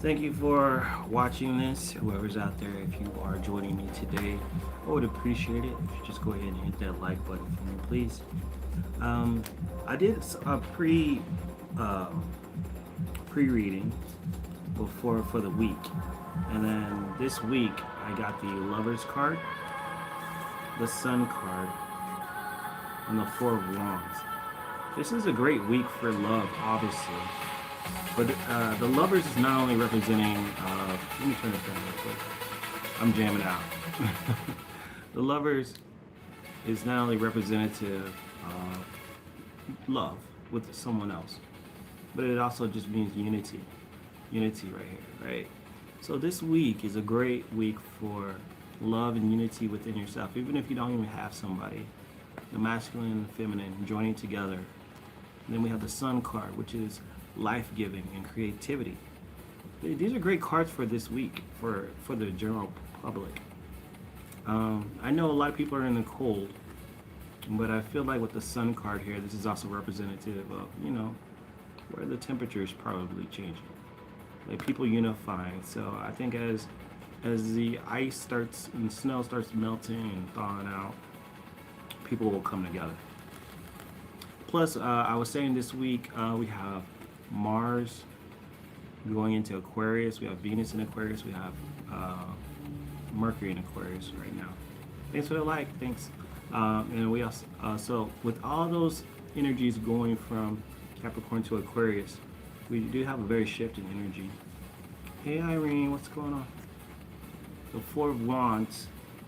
Thank you for watching this. Whoever's out there, if you are joining me today, I would appreciate it if you just go ahead and hit that like button for me, please. Um, I did a uh, pre-reading before for the week, and then this week I got the Lovers card, the Sun card, and the Four of Wands. This is a great week for love, obviously. But the lovers is not only representing. Let me turn this down real quick. I'm jamming out. The lovers is not only representative of love with someone else, but it also just means unity. Unity right here, right? So this week is a great week for love and unity within yourself, even if you don't even have somebody. The masculine and the feminine joining together. And then we have the Sun card, which is life giving and creativity. These are great cards for this week for the general public. I know a lot of people are in the cold, but I feel like with the Sun card here, this is also representative of where the temperature is probably changing, like people unifying. So I think as the ice starts and snow starts melting and thawing out, people will come together. Plus, I was saying this week we have Mars going into Aquarius. We have Venus in Aquarius. We have uh, Mercury in Aquarius right now. Thanks for the like. Thanks. And we also so with all those energies going from Capricorn to Aquarius, we do have a very shift in energy. Hey Irene, what's going on? The Four of Wands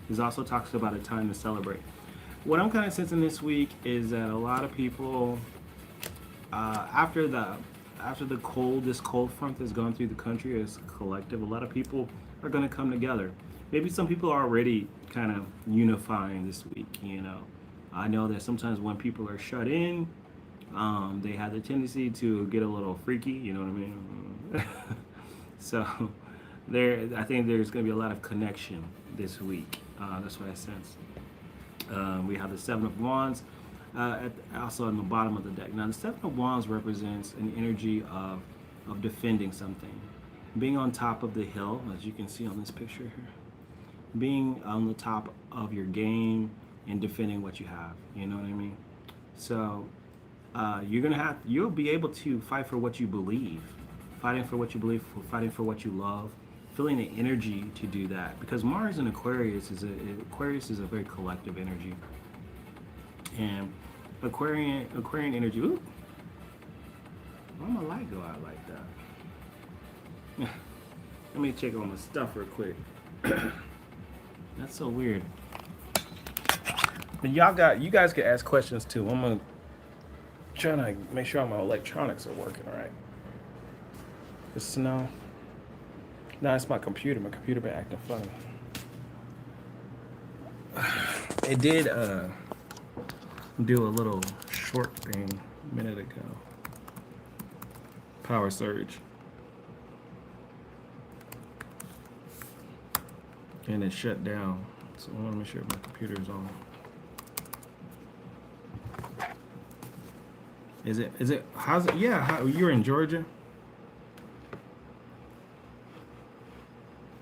is also talks about a time to celebrate. What I'm kind of sensing this week is that a lot of people, after the this cold front that's gone through the country as a collective, a lot of people are going to come together. Maybe some people are already kind of unifying this week. I know that sometimes when people are shut in, they have the tendency to get a little freaky. You know what I mean? So I think there's going to be a lot of connection this week. That's what I sense. We have the Seven of Wands also on the bottom of the deck. Now, the Seven of Wands represents an energy of defending something, being on top of the hill, as you can see on this picture here, being on the top of your game and defending what you have. You know what I mean? So you'll be able to fight for what you believe, fighting for what you believe, fighting for what you love, feeling the energy to do that, because Mars in Aquarius is a very collective energy, and Aquarian energy. Ooh, why my light go out like that? Let me check on my stuff real quick. That's so weird. And you guys can ask questions too. I'm gonna try to make sure my electronics are working all right. The snow. No, it's my computer. My computer been acting funny. It did do a little short thing a minute ago. Power surge. And it shut down. So I want to make sure my computer is on. Is it, how's it? Yeah, you're in Georgia?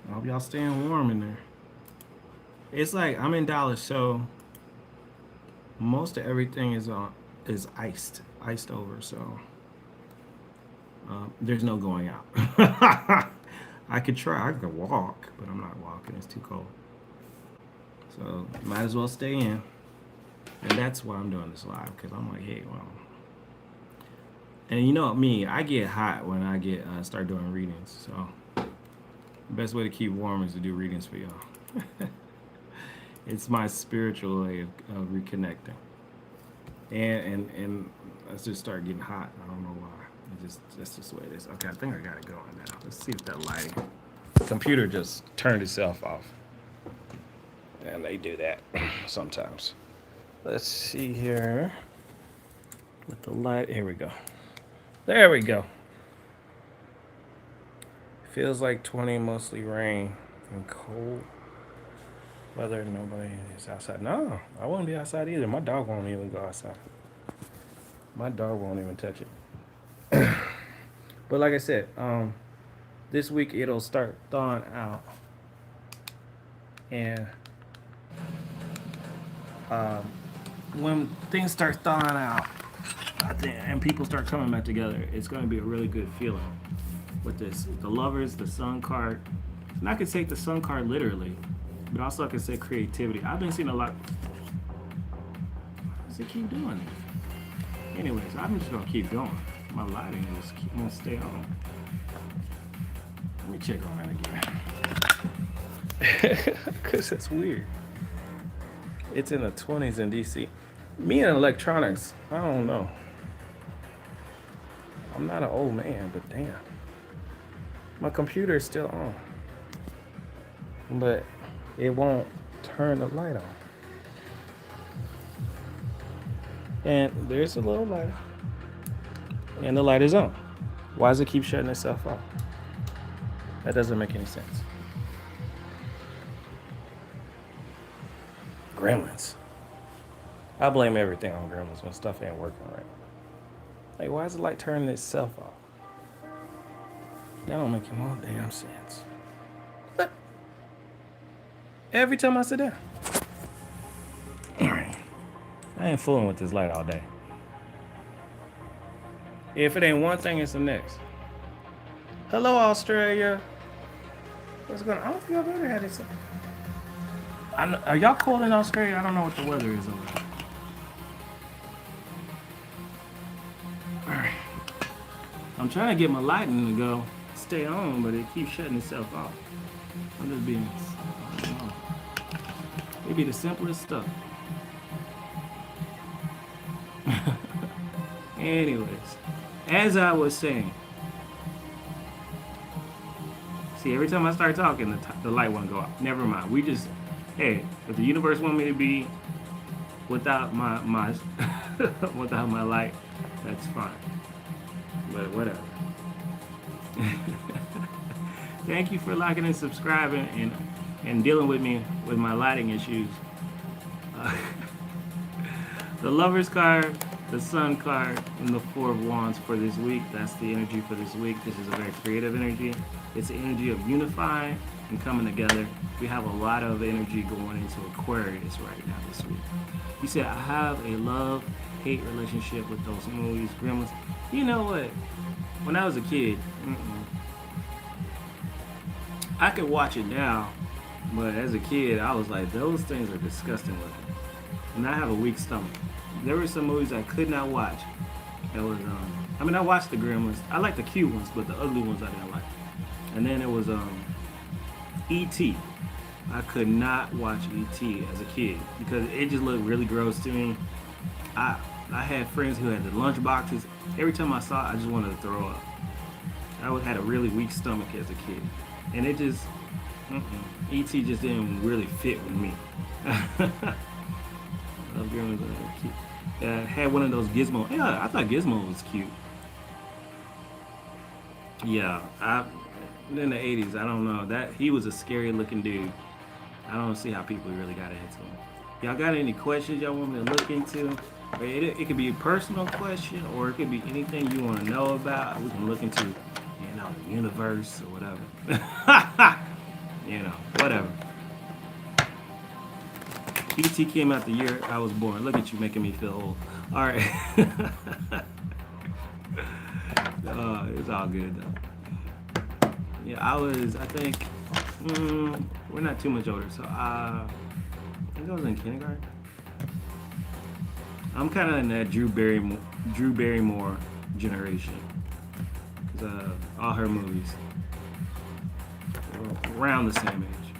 I hope y'all staying warm in there. It's like I'm in Dallas, so most of everything is iced over. So there's no going out. I could try. I could walk, but I'm not walking. It's too cold. So might as well stay in. And that's why I'm doing this live, because I'm like, hey, well. And you know me, I get hot when I start doing readings. So the best way to keep warm is to do readings for y'all. It's my spiritual way of reconnecting. And let's just start getting hot. I don't know why. That's just the way it is. Okay, I think I got it going now. Let's see if that lighting. The computer just turned itself off. And they do that sometimes. Let's see here. With the light, here we go. There we go. Feels like 20, mostly rain and cold weather. Nobody is outside. No, I won't be outside either. My dog won't even go outside. My dog won't even touch it. But like I said, this week it'll start thawing out, and um, when things start thawing out, I think, and people start coming back together, it's going to be a really good feeling with this. The Lovers, the Sun card, and I could take the Sun card literally, but also I could say creativity. I've been seeing a lot. Why does it keep doing it? Anyways, I'm just gonna keep going. My lighting is gonna stay on. Let me check on that again. Cause it's weird. It's in the 20s in DC. Me and electronics, I don't know. I'm not an old man, but damn. My computer is still on. But it won't turn the light on. And there's a little light. And the light is on. Why does it keep shutting itself off? That doesn't make any sense. Gremlins. I blame everything on gremlins when stuff ain't working right. Like, why is the light turning itself off? That don't make no damn sense. But every time I sit down. Alright. I ain't fooling with this light all day. If it ain't one thing, it's the next. Hello, Australia. What's going on? I don't think I've ever had this. Are y'all cold in Australia? I don't know what the weather is over there. Alright. I'm trying to get my lighting to go, stay on, but it keeps shutting itself off. I'm just being, I don't know. It'd be the simplest stuff. Anyways, as I was saying, see, every time I start talking, the light won't go off. Never mind. We just, hey, if the universe want me to be without my without my light, that's fine. But whatever. Thank you for liking and subscribing and dealing with me with my lighting issues. The Lovers card, the Sun card, and the Four of Wands for this week. That's the energy for this week. This is a very creative energy. It's the energy of unifying and coming together. We have a lot of energy going into Aquarius right now this week. You said, I have a love-hate relationship with those movies, Gremlins. You know what? When I was a kid, I could watch it now, but as a kid, I was like, those things are disgusting looking. And I have a weak stomach. There were some movies I could not watch. That was, I watched the Gremlins. I like the cute ones, but the ugly ones I didn't like. And then it was E.T. I could not watch E.T. as a kid because it just looked really gross to me. I had friends who had the lunch boxes. Every time I saw it, I just wanted to throw up. I had a really weak stomach as a kid. And it just, E.T. just didn't really fit with me. Had one of those Gizmo. Yeah, I thought Gizmo was cute. Yeah, in the 80s, I don't know. That he was a scary looking dude. I don't see how people really got into him. Y'all got any questions y'all want me to look into? It could be a personal question or it could be anything you want to know about. We can look into, the universe or whatever. Whatever. E.T. came out the year I was born. Look at you making me feel old. All right. It's all good though. Yeah, I think, we're not too much older. So I think I was in kindergarten. I'm kind of in that Drew Barrymore generation. All her movies around the same age.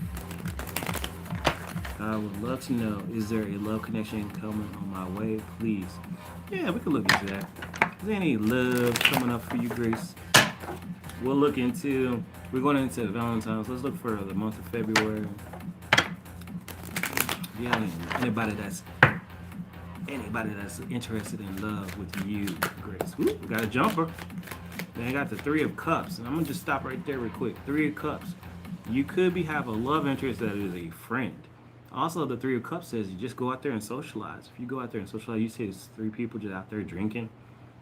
I would love to know, is there a love connection coming on my way? Please. Yeah, we could look into that. Is there any love coming up for you, Grace? We're going into Valentine's. Let's look for the month of February. Yeah, anybody that's interested in love with you, Grace. Woo, we got a jumper. Then I got the Three of Cups. And I'm going to just stop right there real quick. Three of Cups. You could have a love interest that is a friend. Also, the Three of Cups says you just go out there and socialize. If you go out there and socialize, you say it's three people just out there drinking.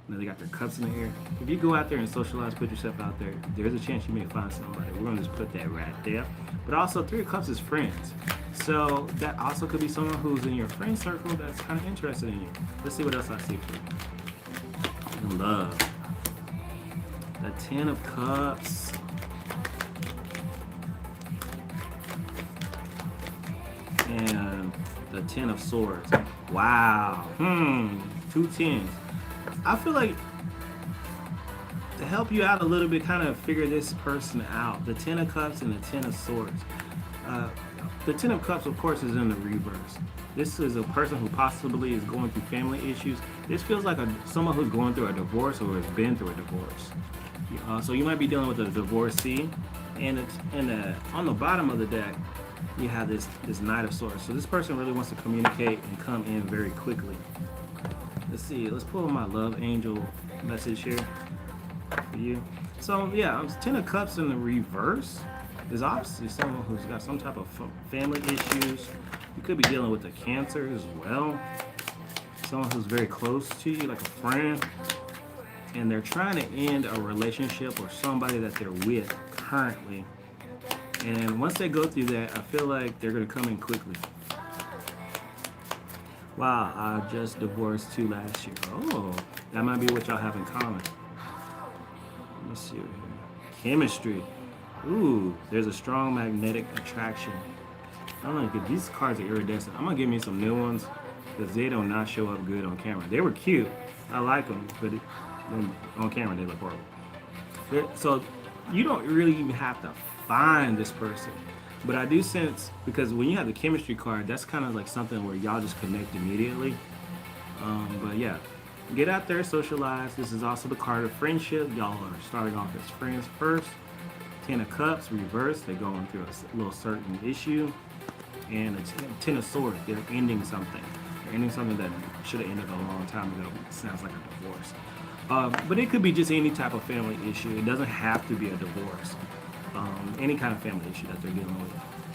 They got their cups in the air. If you go out there and socialize, put yourself out there, there's a chance you may find somebody. We're gonna just put that right there. But also, Three of Cups is friends. So that also could be someone who's in your friend circle that's kind of interested in you. Let's see what else I see for you. Love. The Ten of Cups. And the Ten of Swords. Wow. Two tens. I feel like to help you out a little bit, kind of figure this person out. The Ten of Cups and the Ten of Swords. Uh, the Ten of Cups, of course, is in the reverse. This is a person who possibly is going through family issues. This feels like someone who's going through a divorce or has been through a divorce. So you might be dealing with a divorcee, and on the bottom of the deck, you have this Knight of Swords. So this person really wants to communicate and come in very quickly. Let's see. Let's pull my love angel message here for you. So yeah, Ten of Cups in the reverse is obviously someone who's got some type of family issues. You could be dealing with a Cancer as well. Someone who's very close to you, like a friend, and they're trying to end a relationship or somebody that they're with currently. And once they go through that, I feel like they're going to come in quickly. Wow, I just divorced 2 last year. Oh, that might be what y'all have in common. Let me see here. Chemistry. Ooh, there's a strong magnetic attraction. I don't know, because these cards are iridescent. I'm going to give me some new ones because they do not show up good on camera. They were cute. I like them, but on camera they look horrible. So you don't really even have to find this person. But I do sense, because when you have the chemistry card, that's kind of like something where y'all just connect immediately. But yeah, get out there, socialize. This is also the card of friendship. Y'all are starting off as friends first. Ten of Cups, reverse. They're going through a little certain issue. And a Ten of Swords, they're ending something. They're ending something that should have ended a long time ago. It sounds like a divorce. But it could be just any type of family issue. It doesn't have to be a divorce. Any kind of family issue that they're dealing with,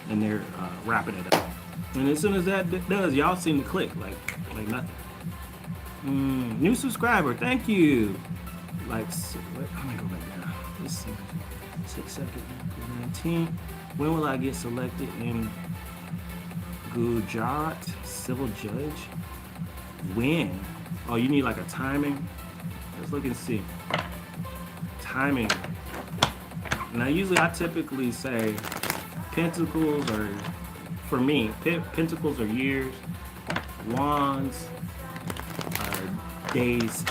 and they're wrapping it up. And as soon as that does, y'all seem to click like nothing. New subscriber, thank you. Let me go back down. Let's see. 6 seconds. 19. When will I get selected in Gujarat civil judge? When? Oh, you need like a timing. Let's look and see. Timing. Now, usually I typically say pentacles are, for me, pentacles are years, wands are days,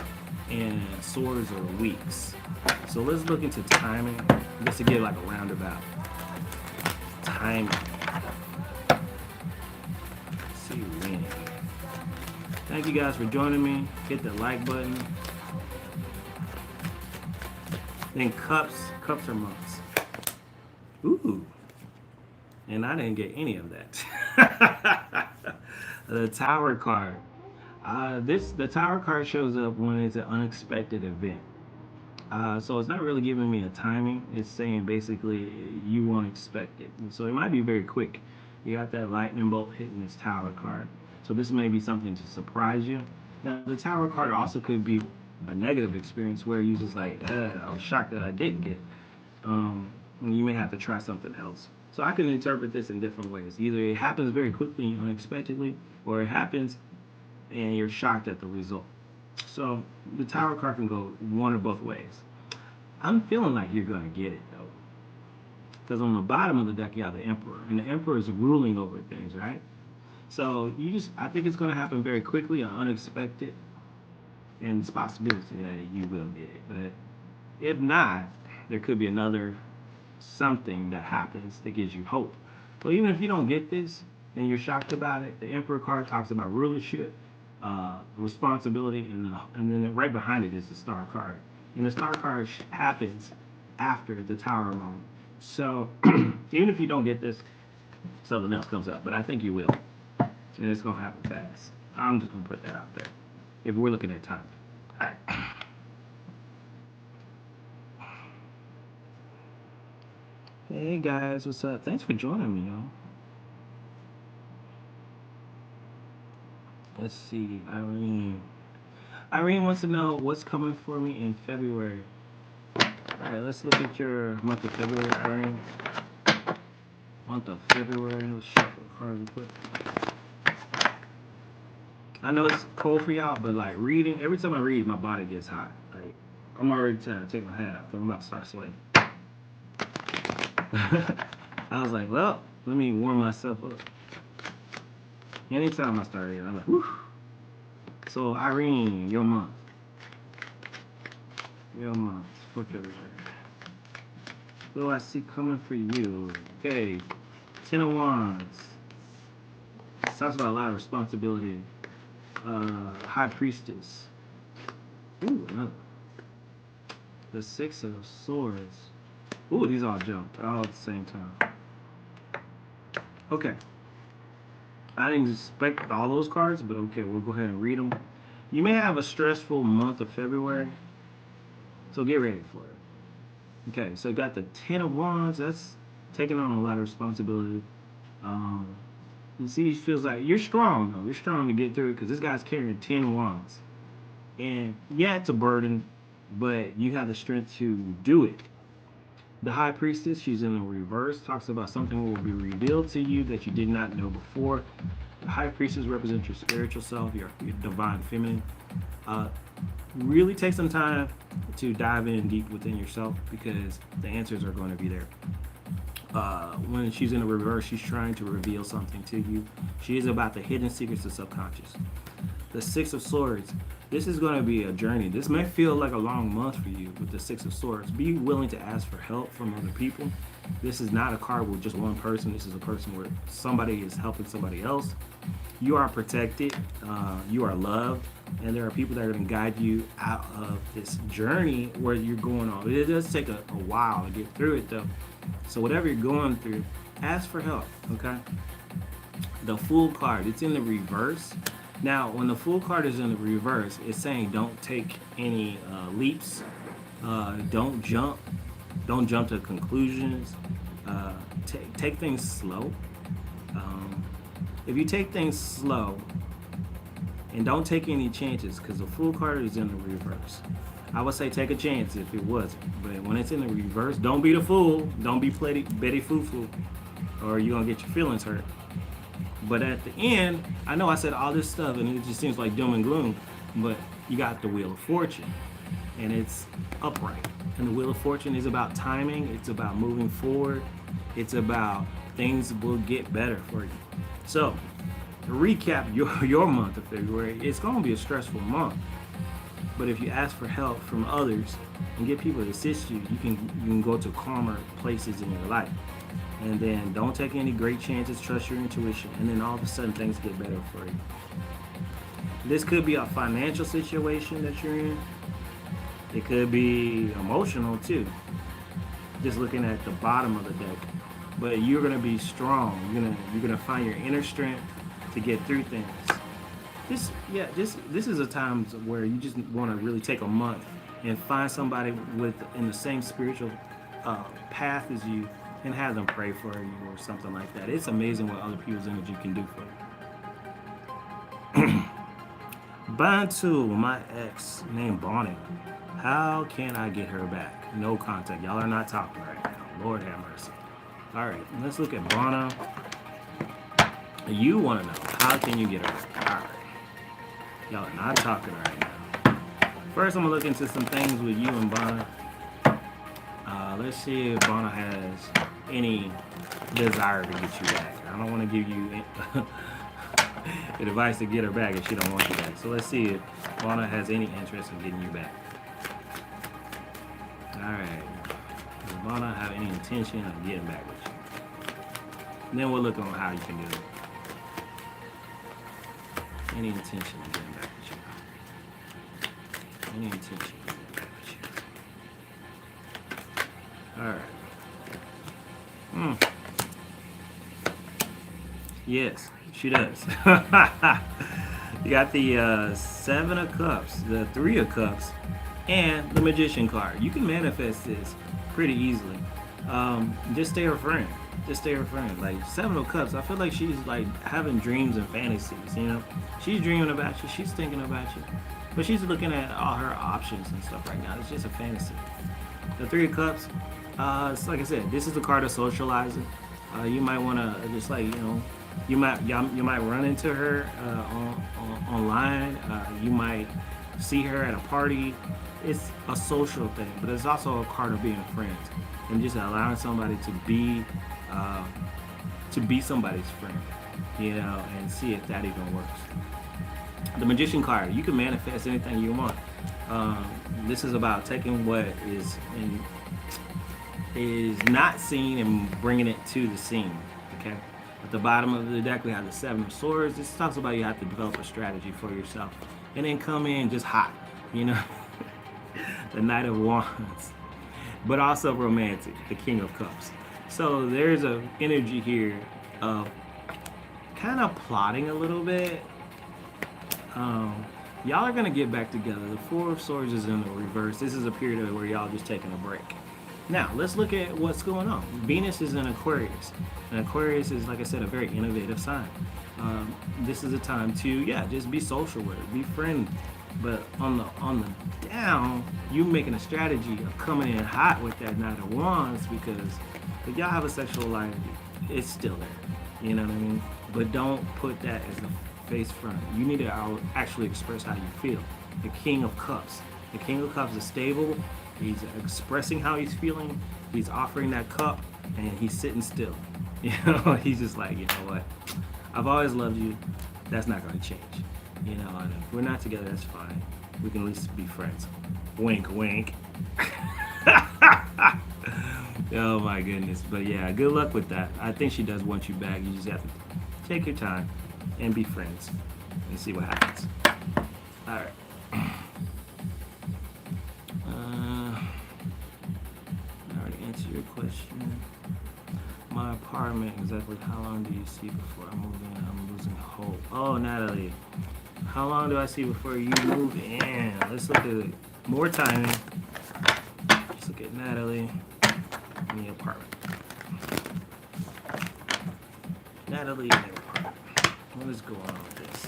and swords are weeks. So let's look into timing, just to get like a roundabout. Timing. Let's see when. Thank you guys for joining me. Hit the like button. Then cups are months. Ooh. And I didn't get any of that. The Tower card. The Tower card shows up when it's an unexpected event. So it's not really giving me a timing. It's saying basically you won't expect it. And so it might be very quick. You got that lightning bolt hitting this Tower card. So this may be something to surprise you. Now the Tower card also could be a negative experience where you just like, I was shocked that I didn't get it. You may have to try something else. So I can interpret this in different ways. Either it happens very quickly and unexpectedly, or it happens and you're shocked at the result. So the Tower card can go one or both ways. I'm feeling like you're going to get it though. Because on the bottom of the deck you have the Emperor. And the Emperor is ruling over things, right? So I think it's going to happen very quickly and unexpected. And it's a possibility that you will get it. But if not, there could be another something that happens that gives you hope. So even if you don't get this and you're shocked about it, the Emperor card talks about rulership, responsibility, and then right behind it is the Star card. And the Star card happens after the Tower moment. So even if you don't get this, something else comes up. But I think you will. And it's going to happen fast. I'm just going to put that out there. If we're looking at time. All right. Hey guys, what's up? Thanks for joining me, y'all. Let's see, Irene. Irene wants to know what's coming for me in February. All right, let's look at your month of February, Irene. Month of February. Let's shuffle the cards real quick. I know it's cold for y'all, but like reading, every time I read, my body gets hot. Like I'm already trying to take my hat off. I'm about to start sweating. I was like, well, let me warm myself up. Anytime I start reading, I'm like, whew. So Irene, your month. Your month for February. What do I see coming for you? Okay, Ten of Wands. Talks about a lot of responsibility. High Priestess. Ooh, another. The Six of Swords. Ooh, these all jumped all at the same time. Okay. I didn't expect all those cards, but okay, we'll go ahead and read them. You may have a stressful month of February, so get ready for it. Okay, so you got the Ten of Wands. That's taking on a lot of responsibility. Um, you see, it feels like you're strong, though. You're strong to get through it because this guy's carrying 10 wands. And yeah, it's a burden, but you have the strength to do it. The High Priestess, she's in the reverse, talks about something will be revealed to you that you did not know before. The High Priestess represents your spiritual self, your divine feminine. Uh, really take some time to dive in deep within yourself because the answers are going to be there. When she's in the reverse, she's trying to reveal something to you. She is about the hidden secrets of subconscious. The Six of Swords. This is going to be a journey. This may feel like a long month for you with the Six of Swords. Be willing to ask for help from other people. This is not a card with just one person. This is a person where somebody is helping somebody else. You are protected. You are loved. And there are people that are going to guide you out of this journey where you're going on. It does take a while to get through it, though. So whatever you're going through, ask for help, okay? The Fool card, it's in the reverse. Now, when the Fool card is in the reverse, it's saying don't take any leaps, don't jump to conclusions, take things slow. If you take things slow and don't take any chances, because the Fool card is in the reverse. I would say take a chance if it wasn't, but when it's in the reverse, don't be the fool. Don't be Betty Foo-Foo, or you're gonna get your feelings hurt. But at the end, I know I said all this stuff and it just seems like doom and gloom, but you got the Wheel of Fortune and it's upright. And the Wheel of Fortune is about timing, it's about moving forward, it's about things will get better for you. So, to recap your month of February, it's gonna be a stressful month. But if you ask for help from others and get people to assist you, you can go to calmer places in your life. And then don't take any great chances, trust your intuition, and then all of a sudden things get better for you. This could be a financial situation that you're in. It could be emotional too. Just looking at the bottom of the deck. But you're gonna be strong. You're gonna find your inner strength to get through things. This is a time where you just want to really take a month and find somebody in the same spiritual path as you and have them pray for you or something like that. It's amazing what other people's energy can do for you. Bantu, my ex named Bonnie. How can I get her back? No contact. Y'all are not talking right now. Lord have mercy. All right, let's look at Bono. You want to know, how can you get her back? All right. Y'all are not talking right now. First, I'm going to look into some things with you and Bono. Let's see if Bono has any desire to get you back. I don't want to give you advice to get her back if she don't want you back. So let's see if Bono has any interest in getting you back. Alright. Does Bono have any intention of getting back with you? And then we'll look on how you can do it. Any intention of getting back with you? Any intention of getting back with you? Alright. Yes, she does. You got the Seven of Cups, the Three of Cups, and the Magician card. You can manifest this pretty easily. Just stay her friend. just stay her friend. Like Seven of Cups, I feel like she's like having dreams and fantasies. She's dreaming about you. She's thinking about you, but she's looking at all her options and stuff right now. It's just a fantasy. The Three of Cups, it's like I said, this is the card of socializing. You might want to just like you might run into her online. You might see her at a party. It's a social thing, but it's also a card of being friends and just allowing somebody uh, to be somebody's friend, and see if that even works. The Magician card, you can manifest anything you want. This is about taking what is not seen and bringing it to the scene. Okay. At the bottom of the deck, we have the Seven of Swords. This talks about you have to develop a strategy for yourself, and then come in just hot. You know, the Knight of Wands, but also romantic, the King of Cups. So there's a energy here of kind of plotting a little bit. Y'all are gonna get back together. The Four of Swords is in the reverse. This is a period where y'all just taking a break. Now let's look at what's going on. Venus is in Aquarius, and Aquarius is, like I said, a very innovative sign. This is a time to just be social with it, be friendly. But on the down, you making a strategy of coming in hot with that Knight of Wands, because if y'all have a sexual life, it's still there. You know what I mean? But don't put that as the face front. You need to actually express how you feel. The King of Cups. The King of Cups is stable. He's expressing how he's feeling. He's offering that cup, and he's sitting still. He's just like, you know what? I've always loved you. That's not going to change. And if we're not together, that's fine. We can at least be friends. Wink, wink. Oh my goodness. But yeah, good luck with that. I think she does want you back. You just have to take your time and be friends and see what happens. All right. I already answered your question. My apartment, exactly how long do you see before I'm moving? I'm losing hope. Oh, Natalie. How long do I see before you move in? Let's look at it. More timing. Let's look at Natalie in the apartment. Natalie in the apartment. What is going on with this?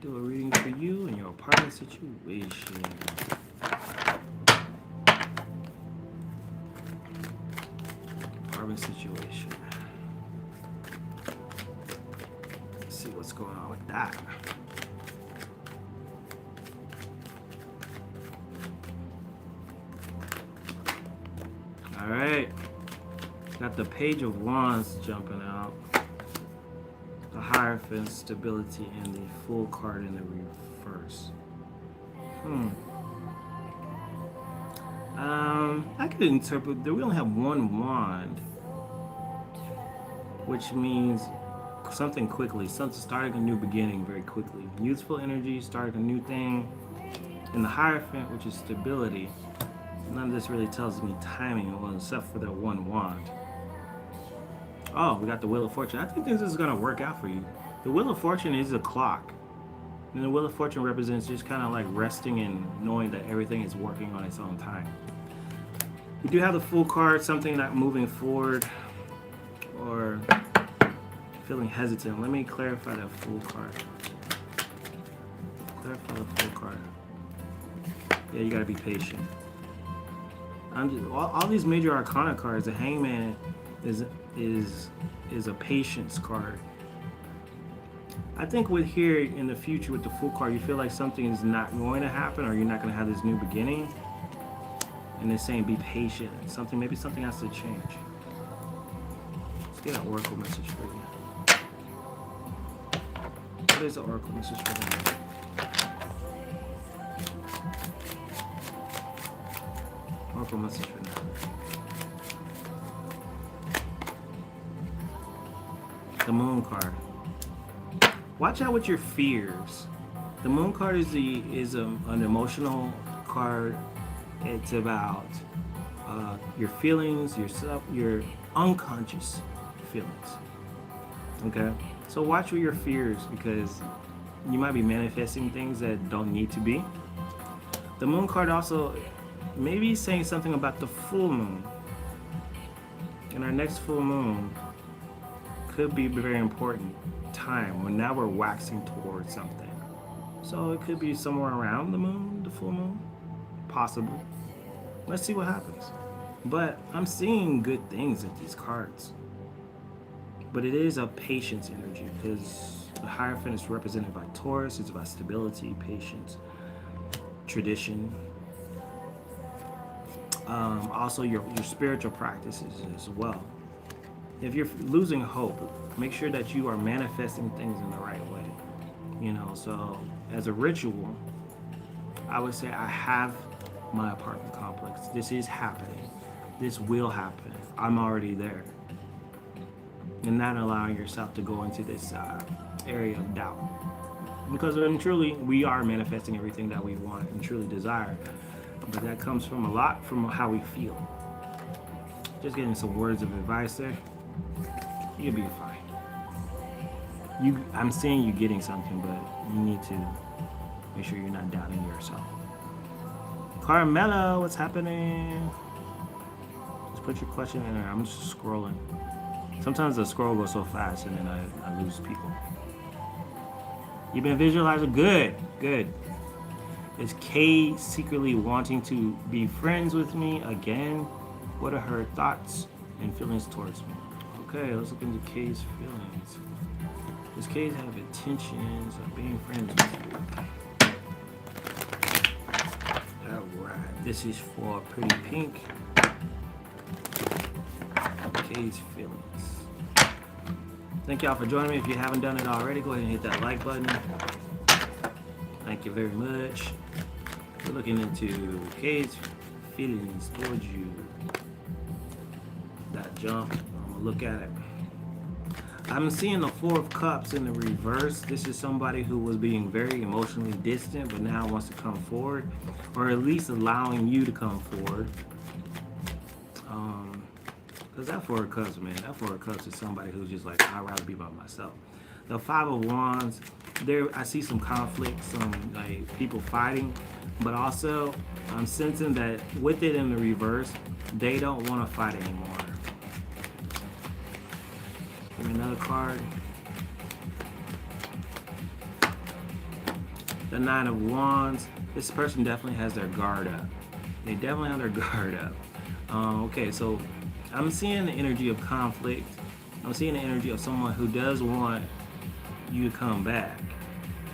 Do a reading for you and your apartment situation. Apartment situation. See what's going on with that. All right, got the Page of Wands jumping out, the Hierophant, stability, and the Fool card in the reverse. I could interpret that we only have one wand, which means something quickly, something starting a new beginning very quickly. Youthful energy, starting a new thing. And the Hierophant, which is stability. None of this really tells me timing, well, except for that one wand. Oh, we got the Wheel of Fortune. I think this is going to work out for you. The Wheel of Fortune is a clock. And the Wheel of Fortune represents just kind of like resting and knowing that everything is working on its own time. We do have the Fool card, something not moving forward or feeling hesitant. Let me clarify that Fool card. Clarify the Fool card. Yeah, you gotta be patient. All these major arcana cards. The Hangman is a patience card. I think with here in the future with the Fool card, you feel like something is not going to happen, or you're not going to have this new beginning. And they're saying be patient. Maybe something has to change. Let's get an oracle message for you. What is the oracle message for them? Oracle message for them. The Moon card. Watch out with your fears. The Moon card is an emotional card. It's about your feelings, your unconscious feelings. Okay, so watch with your fears, because you might be manifesting things that don't need to be. The Moon card also maybe saying something about the full moon. And our next full moon could be a very important time when now we're waxing towards something. So it could be somewhere around the moon, the full moon, possibly. Let's see what happens. But I'm seeing good things with these cards. But it is a patience energy because the Hierophant is represented by Taurus. It's about stability, patience, tradition. Also, your spiritual practices as well. If you're losing hope, make sure that you are manifesting things in the right way. So as a ritual, I would say I have my apartment complex. This is happening. This will happen. I'm already there. And not allowing yourself to go into this area of doubt. Because truly, we are manifesting everything that we want and truly desire. But that comes from a lot from how we feel. Just getting some words of advice there. You'll be fine. I'm seeing you getting something, but you need to make sure you're not doubting yourself. Carmelo, what's happening? Just put your question in there. I'm just scrolling. Sometimes the scroll goes so fast and then I lose people. You've been visualizing? Good, good. Is Kay secretly wanting to be friends with me again? What are her thoughts and feelings towards me? Okay, let's look into Kay's feelings. Does Kay have intentions of being friends with you? Alright, this is for Pretty Pink. Kay's feelings. Thank y'all for joining me. If you haven't done it already, go ahead and hit that like button. Thank you very much. We're looking into Kay's feelings towards you. That jump. I'm gonna look at it. I'm seeing the Four of Cups in the reverse. This is somebody who was being very emotionally distant, but now wants to come forward, or at least allowing you to come forward. Because that Four of Cups, man, that Four of Cups is somebody who's just like, I'd rather be by myself. The Five of Wands, there I see some conflict, some like people fighting, but also I'm sensing that with it in the reverse, they don't want to fight anymore. Give me another card. The Nine of Wands. This person definitely has their guard up. They definitely have their guard up. Okay, so I'm seeing the energy of conflict. I'm seeing the energy of someone who does want you to come back,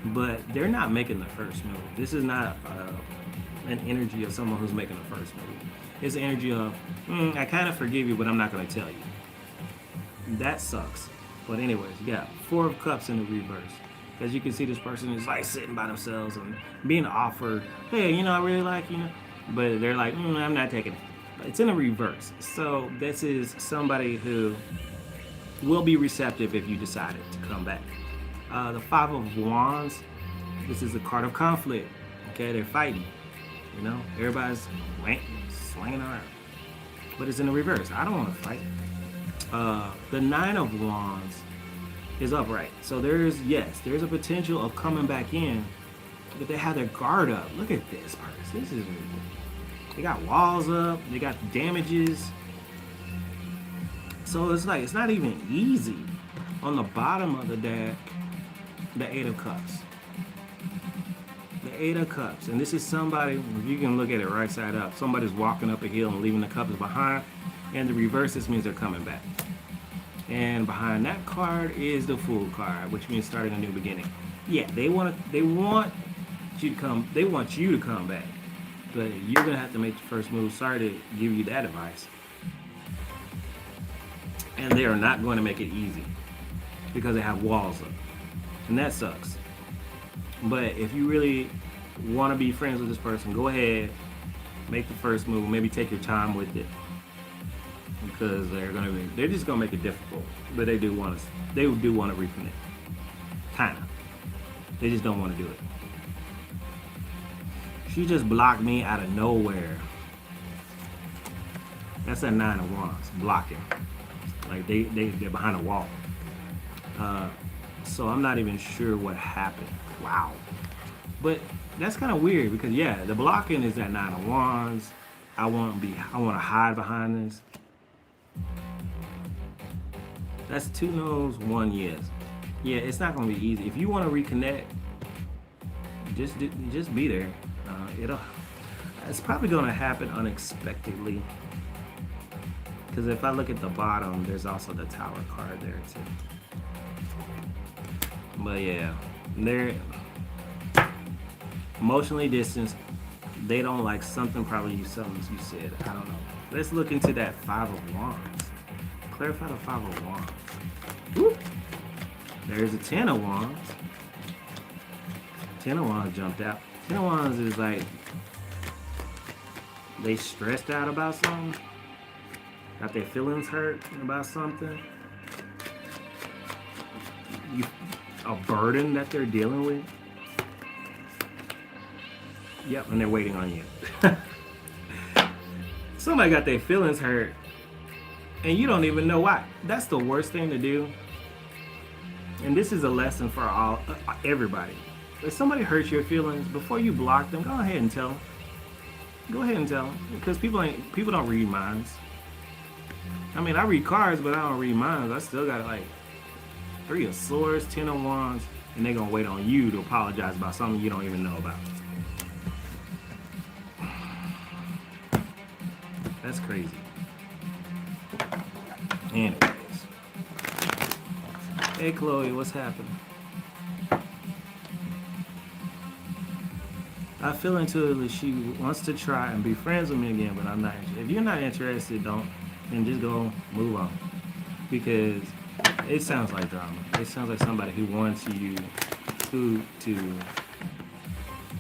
but they're not making the first move. This is not an energy of someone who's making the first move. It's the energy of, I kind of forgive you, but I'm not going to tell you. That sucks. But anyways, yeah, Four of Cups in the reverse. As you can see, this person is like sitting by themselves and being offered, hey, I really like you, but they're like, I'm not taking it. It's in the reverse. So this is somebody who will be receptive if you decided to come back. The Five of Wands, this is a card of conflict. Okay, they're fighting. Everybody's swinging around. But it's in the reverse. I don't want to fight. The Nine of Wands is upright. So there's a potential of coming back in, but they have their guard up. Look at this person. This is they got walls up, they got damages. So it's like it's not even easy. On the bottom of the deck, the Eight of Cups. The Eight of Cups. And this is somebody, if you can look at it right side up, somebody's walking up a hill and leaving the cups behind. And the reverse, this means they're coming back. And behind that card is the Fool card, which means starting a new beginning. Yeah, they want you to come back. But you're gonna have to make the first move. Sorry to give you that advice. And they are not going to make it easy because they have walls up. And that sucks. But if you really want to be friends with this person, go ahead, make the first move, maybe take your time with it. Because they're just gonna make it difficult. But they do want to reconnect. Kinda. They just don't want to do it. She just blocked me out of nowhere. That's that Nine of Wands, blocking. Like they're behind a wall. So I'm not even sure what happened. Wow. But that's kind of weird because the blocking is that Nine of Wands. I want to hide behind this. That's two no's, one yes. Yeah, it's not gonna be easy. If you want to reconnect, just be there. It'll. It's probably gonna happen unexpectedly. Because if I look at the bottom, there's also the Tower card there too. But yeah, they're emotionally distanced. They don't like something. Probably something you said. I don't know. Let's look into that Five of Wands. Clarify the Five of Wands. Whoop. There's a Ten of Wands. Ten of Wands jumped out. Ten of Wands is like they stressed out about something. Got their feelings hurt about something. A burden that they're dealing with. Yep, and they're waiting on you. Somebody got their feelings hurt, and you don't even know why. That's the worst thing to do. And this is a lesson for everybody. If somebody hurts your feelings, before you block them, go ahead and tell them. Go ahead and tell them, because people don't read minds. I mean, I read cards, but I don't read minds. I still got like Three of Swords, Ten of Wands, and they're gonna wait on you to apologize about something you don't even know about. That's crazy. Anyways. Hey Chloe, what's happening? I feel intuitively she wants to try and be friends with me again, but I'm not. If you're not interested, then just go move on. Because it sounds like drama. It sounds like somebody who wants you to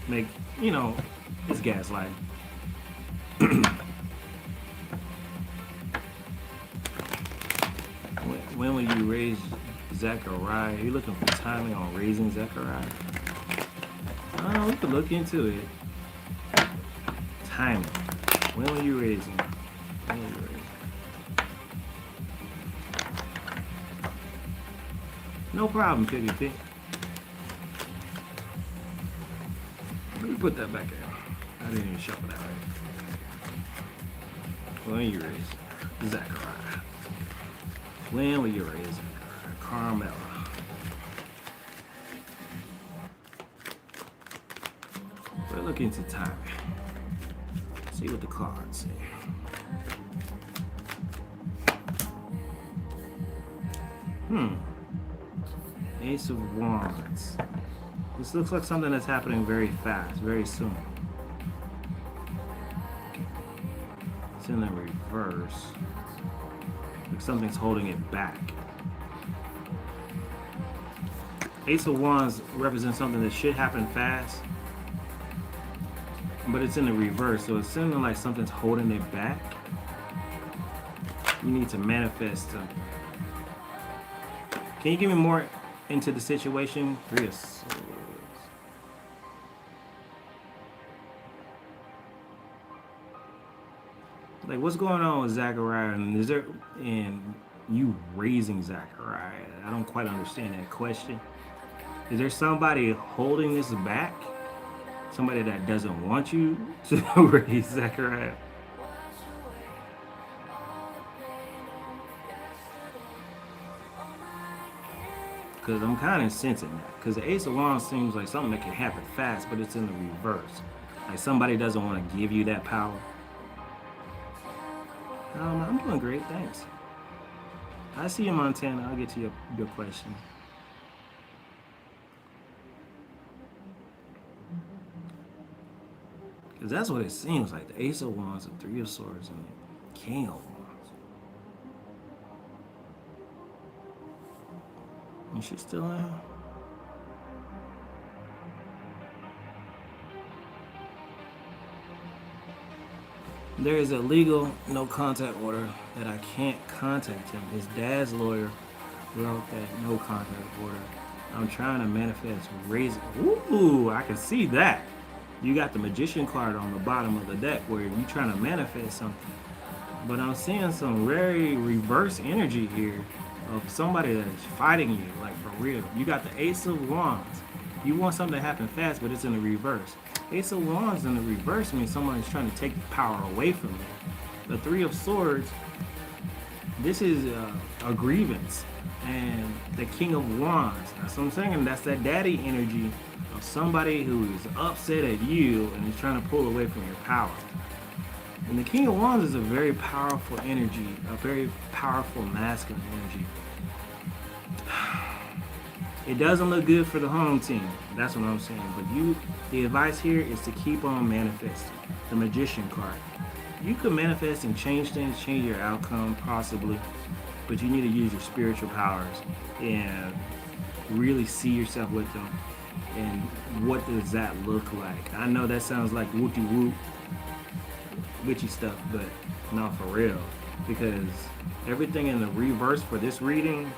make, it's gaslighting. When will you raise Zechariah? Are you looking for timing on raising Zechariah? We could look into it. Timing. When will you raise him? No problem, Piggy Pig. Let me put that back in. I didn't even shuffle that right. When will you raise Zechariah? When will you raise Zechariah? Carmela. We're looking into timing. See what the cards say. Ace of Wands. This looks like something that's happening very fast, very soon. It's in the reverse. Like something's holding it back. Ace of Wands represents something that should happen fast, but it's in the reverse, so it's seeming like something's holding it back. You need to manifest something. Can you give me more into the situation? Three of Swords. Like, what's going on with Zechariah? And you raising Zechariah? I don't quite understand that question. Is there somebody holding this back? Somebody that doesn't want you to raise Zechariah? Because I'm kind of sensing that. Because the Ace of Wands seems like something that can happen fast, but it's in the reverse. Like somebody doesn't want to give you that power. I'm doing great, thanks. I see you, Montana. I'll get to your question. Because that's what it seems like. The Ace of Wands, the Three of Swords, and the King of Wands. And she's still out. There is a legal no contact order that I can't contact him. His dad's lawyer wrote that no contact order. I'm trying to manifest raising. Ooh, I can see that. You got the Magician card on the bottom of the deck where you're trying to manifest something. But I'm seeing some very reverse energy here of somebody that's fighting you, like for real. You got the Ace of Wands. You want something to happen fast, but it's in the reverse. Ace of Wands in the reverse means someone is trying to take the power away from you. The Three of Swords This is a grievance. And the King of Wands. That's what I'm saying. That's that daddy energy of somebody who is upset at you and is trying to pull away from your power. And the King of Wands is a very powerful energy, a very powerful masculine energy. It doesn't look good for the home team. That's what I'm saying. But the advice here is to keep on manifesting. The Magician card. You could manifest and change things, change your outcome possibly, but you need to use your spiritual powers and really see yourself with them. And what does that look like? I know that sounds like whoopty whoop, witchy stuff, but not for real. Because everything in the reverse for this reading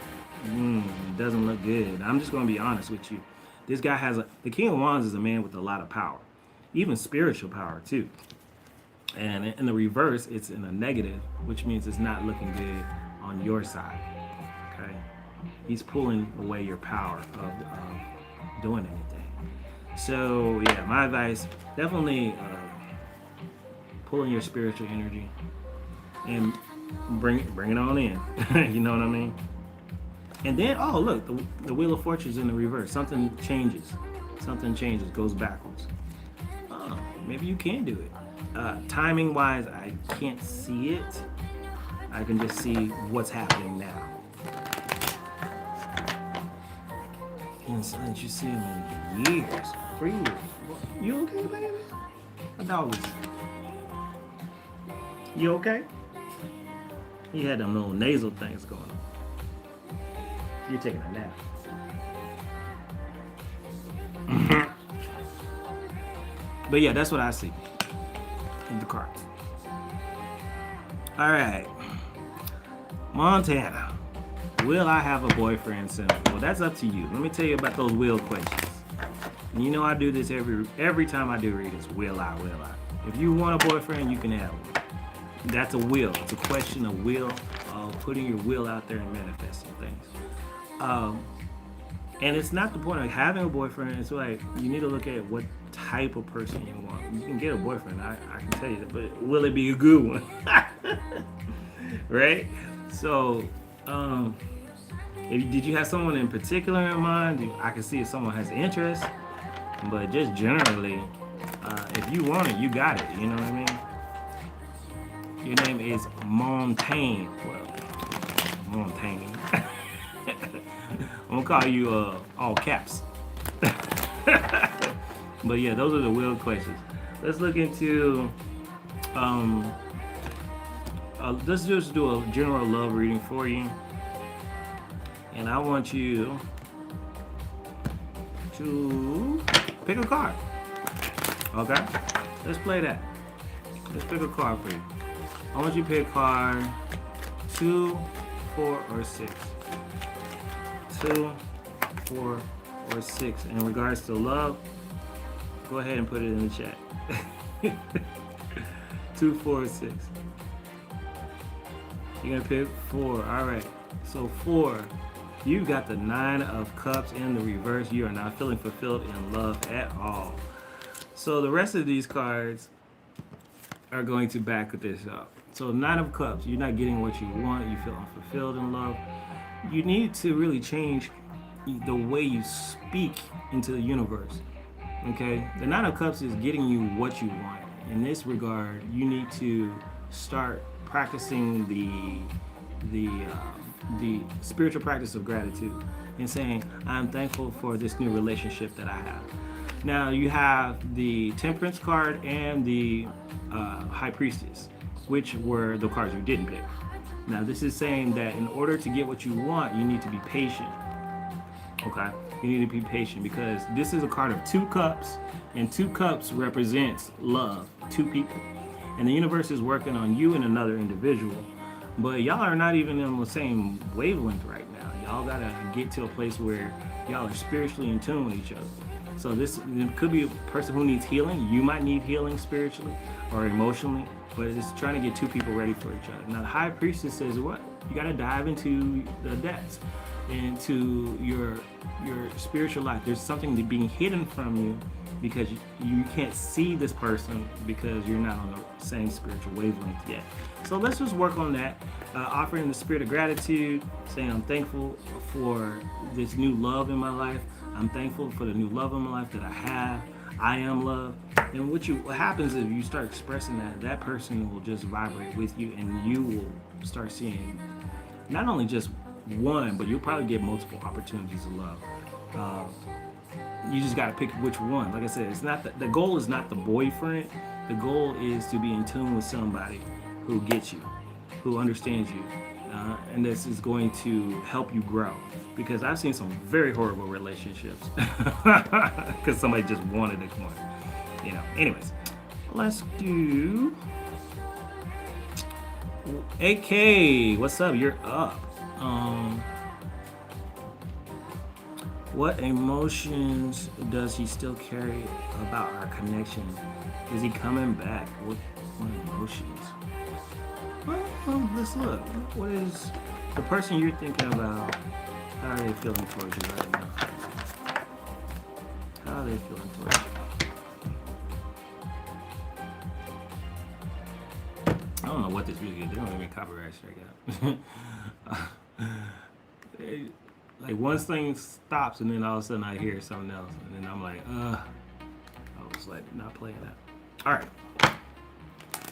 doesn't look good. I'm just going to be honest with you. This guy the King of Wands is a man with a lot of power, even spiritual power too. And in the reverse, it's in a negative, which means it's not looking good on your side. Okay, he's pulling away your power of doing anything. So yeah, my advice: definitely pull in your spiritual energy and bring it on in. You know what I mean? And then, oh look, the Wheel of Fortune's in the reverse. Something changes. Something changes, goes backwards. Oh, maybe you can do it. Timing wise, I can't see it. I can just see what's happening now. And since you see him in years, 3 years. You okay, baby? My dog is. You okay? He had them little nasal things going on. You're taking a nap. But yeah, that's what I see in the cards. All right, Montana. Will I have a boyfriend soon? Well, that's up to you. Let me tell you about those will questions. And you know I do this every time I do readings. Will I? If you want a boyfriend, you can have one. That's a will. It's a question of will, of putting your will out there and manifesting things. And it's not the point of having a boyfriend. It's like you need to look at what type of person you want. You can get a boyfriend, I can tell you that, but will it be a good one? Right? So, did you have someone in particular in mind? I can see if someone has interest, but just generally, if you want it, you got it. You know what I mean? Your name is Montaigne. Well, Montaigne. I'm gonna call you all caps. But yeah, those are the will questions. Let's look into let's just do a general love reading for you. And I want you to pick a card. Okay? Let's play that. Let's pick a card for you. I want you to pick a card 2, 4, or 6. 2, 4, or 6. In regards to love, go ahead and put it in the chat. 2, 4, or 6. You're gonna pick 4. All right. So 4, you got the 9 of Cups in the reverse. You are not feeling fulfilled in love at all. So the rest of these cards are going to back this up. So 9 of Cups, you're not getting what you want. You feel unfulfilled in love. You need to really change the way you speak into the universe. Okay? The 9 of Cups is getting you what you want. In this regard, you need to start practicing the spiritual practice of gratitude and saying, I'm thankful for this new relationship that I have. Now you have the Temperance card and the High Priestess, which were the cards you didn't pick. Now this is saying that in order to get what you want, you need to be patient. Okay? You need to be patient because this is a card of 2 cups, and 2 cups represents love, 2 people. And the universe is working on you and another individual. But y'all are not even on the same wavelength right now. Y'all gotta get to a place where y'all are spiritually in tune with each other. So this could be a person who needs healing. You might need healing spiritually or emotionally, but it's trying to get 2 people ready for each other. Now the High Priestess says what? You gotta dive into the depths, into your spiritual life. There's something that being hidden from you because you can't see this person because you're not on the same spiritual wavelength yet. So let's just work on that. offering the spirit of gratitude, saying I'm thankful for this new love in my life. I'm thankful for the new love in my life that I have. I am love. And what happens if you start expressing that, that person will just vibrate with you, and you will start seeing not only just one, but you'll probably get multiple opportunities of love. Uh, you just got to pick which one. Like I said, it's not the goal is not the boyfriend. The goal is to be in tune with somebody who gets you, who understands you, and this is going to help you grow. Because I've seen some very horrible relationships because somebody just wanted to come on. Anyways, let's do AK. What's up? You're up. What emotions does he still carry about our connection? Is he coming back? What emotions? Well, let's look. What is the person you're thinking about? How are they feeling towards you right now? How are they feeling towards you? I don't know what this music is. They don't even copyright strike out. Like once thing stops and then all of a sudden I hear something else and then I'm like, I was like not playing that. All right.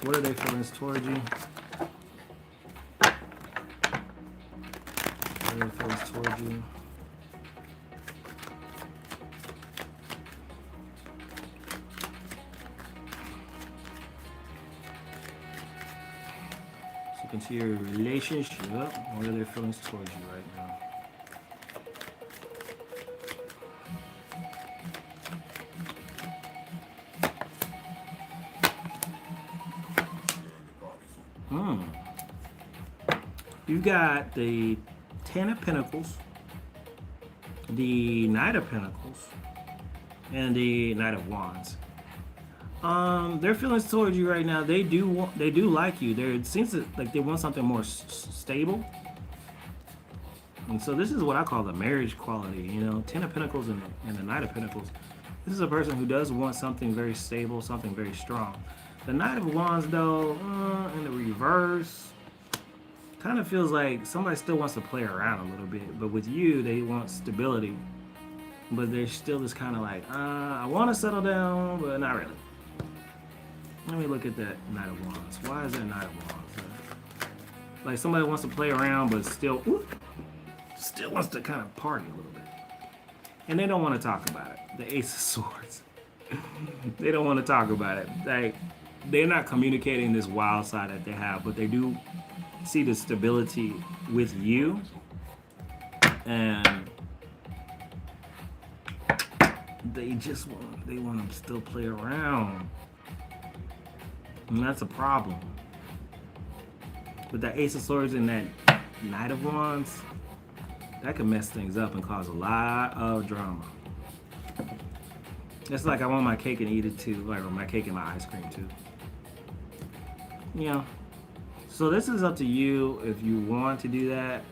What are their feelings towards you? What are their feelings towards you? So into your relationship, what are their feelings towards you right now? You got the Ten of Pentacles, the Knight of Pentacles, and the Knight of Wands. Their feelings towards you right now, they do like you. It seems like they want something more stable. And so this is what I call the marriage quality. Ten of Pentacles and the Knight of Pentacles. This is a person who does want something very stable, something very strong. The Knight of Wands, though, in the reverse, kind of feels like somebody still wants to play around a little bit. But with you, they want stability. But there's still this kind of like, I want to settle down, but not really. Let me look at that Knight of Wands. Why is that Knight of Wands? Like somebody wants to play around, but still wants to kind of party a little bit. And they don't want to talk about it. The Ace of Swords. They don't want to talk about it. Like, they're not communicating this wild side that they have, but they do see the stability with you, and they want to still play around, and that's a problem. With that Ace of Swords and that Knight of Wands, that can mess things up and cause a lot of drama. It's like I want my cake and eat it too, like my cake and my ice cream too. So this is up to you if you want to do that.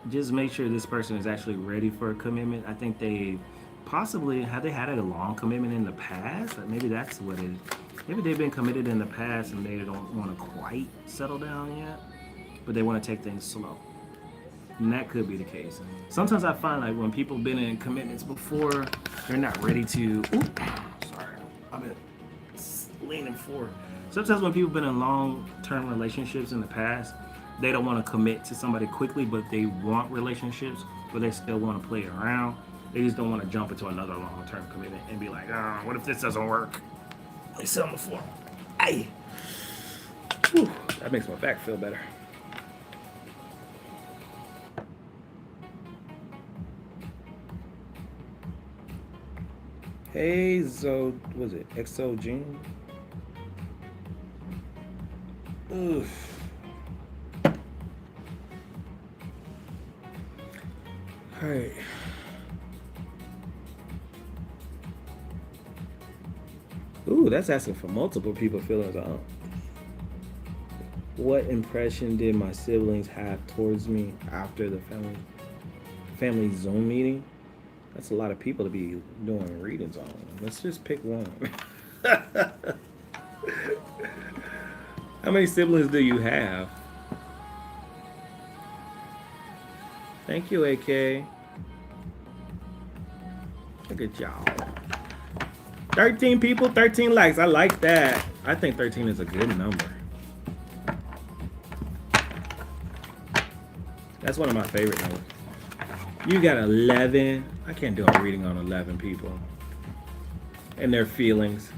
Just make sure this person is actually ready for a commitment. I think they possibly have they had a long commitment in the past. Maybe that's what it is. Maybe they've been committed in the past and they don't want to quite settle down yet, but they want to take things slow. And that could be the case. Sometimes I find like when people have been in commitments before, they're not ready to. Sorry, I've been leaning forward. Sometimes when people have been in long-term relationships in the past, they don't want to commit to somebody quickly, but they want relationships, but they still want to play around. They just don't want to jump into another long-term commitment and be like, what if this doesn't work? They sit on the floor. Ay. Whew, that makes my back feel better. Hey, was it XO Jean? Oof. All right. Ooh, that's asking for multiple people's feelings. What impression did my siblings have towards me after the family Zoom meeting? That's a lot of people to be doing readings on. Let's just pick one. How many siblings do you have? Thank you, AK. Look at y'all. 13 people, 13 likes. I like that. I think 13 is a good number. That's one of my favorite numbers. You got 11. I can't do a reading on 11 people and their feelings.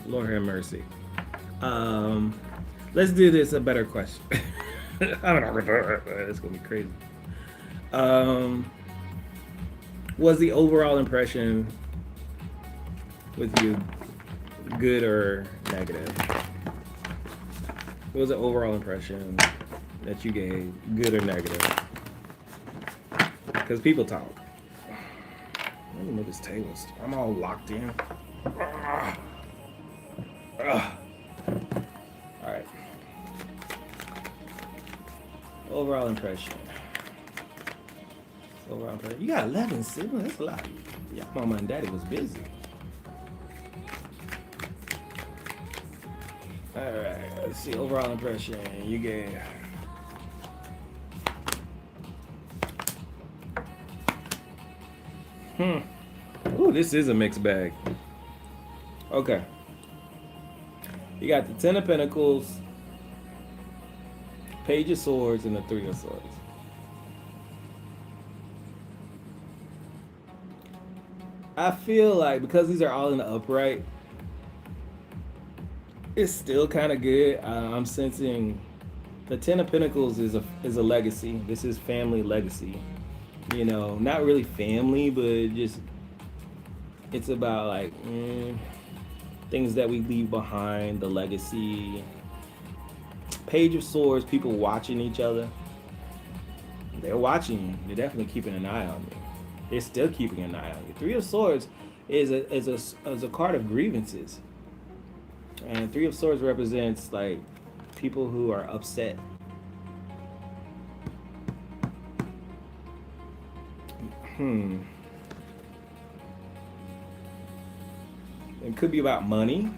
Lord have mercy. Let's do this a better question. I don't know. It's gonna be crazy. Was the overall impression with you good or negative? What was the overall impression that you gave, good or negative? Because people talk. Let me move this table. I'm all locked in. All right. Overall impression. Overall impression. You got 11 siblings. That's a lot. Yeah, mama and daddy was busy. All right. Let's see. Overall impression. You gave. Ooh, this is a mixed bag. Okay. You got the Ten of Pentacles, Page of Swords, and the Three of Swords. I feel like because these are all in the upright, it's still kind of good. I'm sensing the Ten of Pentacles is a legacy. This is family legacy. You know, not really family, but just it's about like things that we leave behind, the legacy. Page of Swords, people watching each other. They're watching you. They're definitely keeping an eye on you. They're still keeping an eye on you. Three of Swords is a card of grievances. And Three of Swords represents like people who are upset. It could be about money.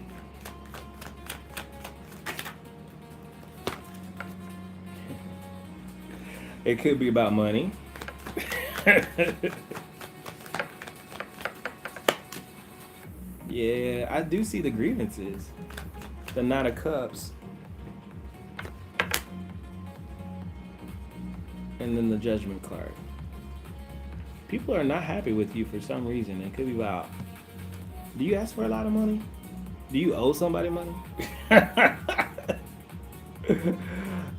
It could be about money. Yeah, I do see the grievances. The Nine of Cups. And then the Judgment card. People are not happy with you for some reason. It could be about, do you ask for a lot of money? Do you owe somebody money?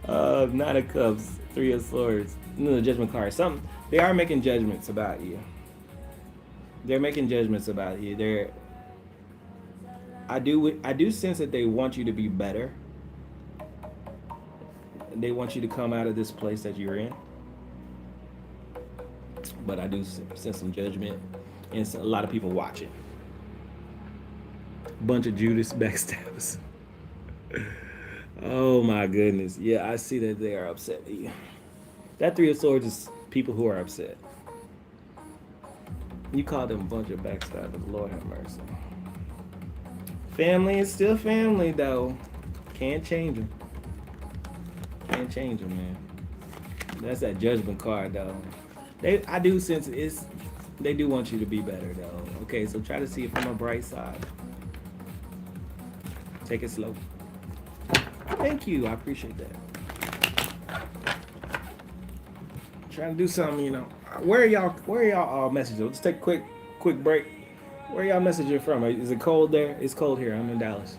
Nine of Cups, Three of Swords, and then the Judgment card. They are making judgments about you. They're making judgments about you. I do sense that they want you to be better. They want you to come out of this place that you're in. But I do sense some judgment and a lot of people watching. Bunch of Judas backstabbers. Oh my goodness. Yeah, I see that they are upset with you. That Three of Swords is people who are upset. You call them a bunch of backstabbers. Lord have mercy. Family is still family, though. Can't change them. Can't change them, man. That's that Judgment card, though. I do sense they do want you to be better, though. Okay, so try to see it from a bright side. Take it slow. Thank you. I appreciate that. Trying to do something, you know. Where are y'all all messaging? Let's take a quick break. Where y'all messaging from? Is it cold there? It's cold here. I'm in Dallas.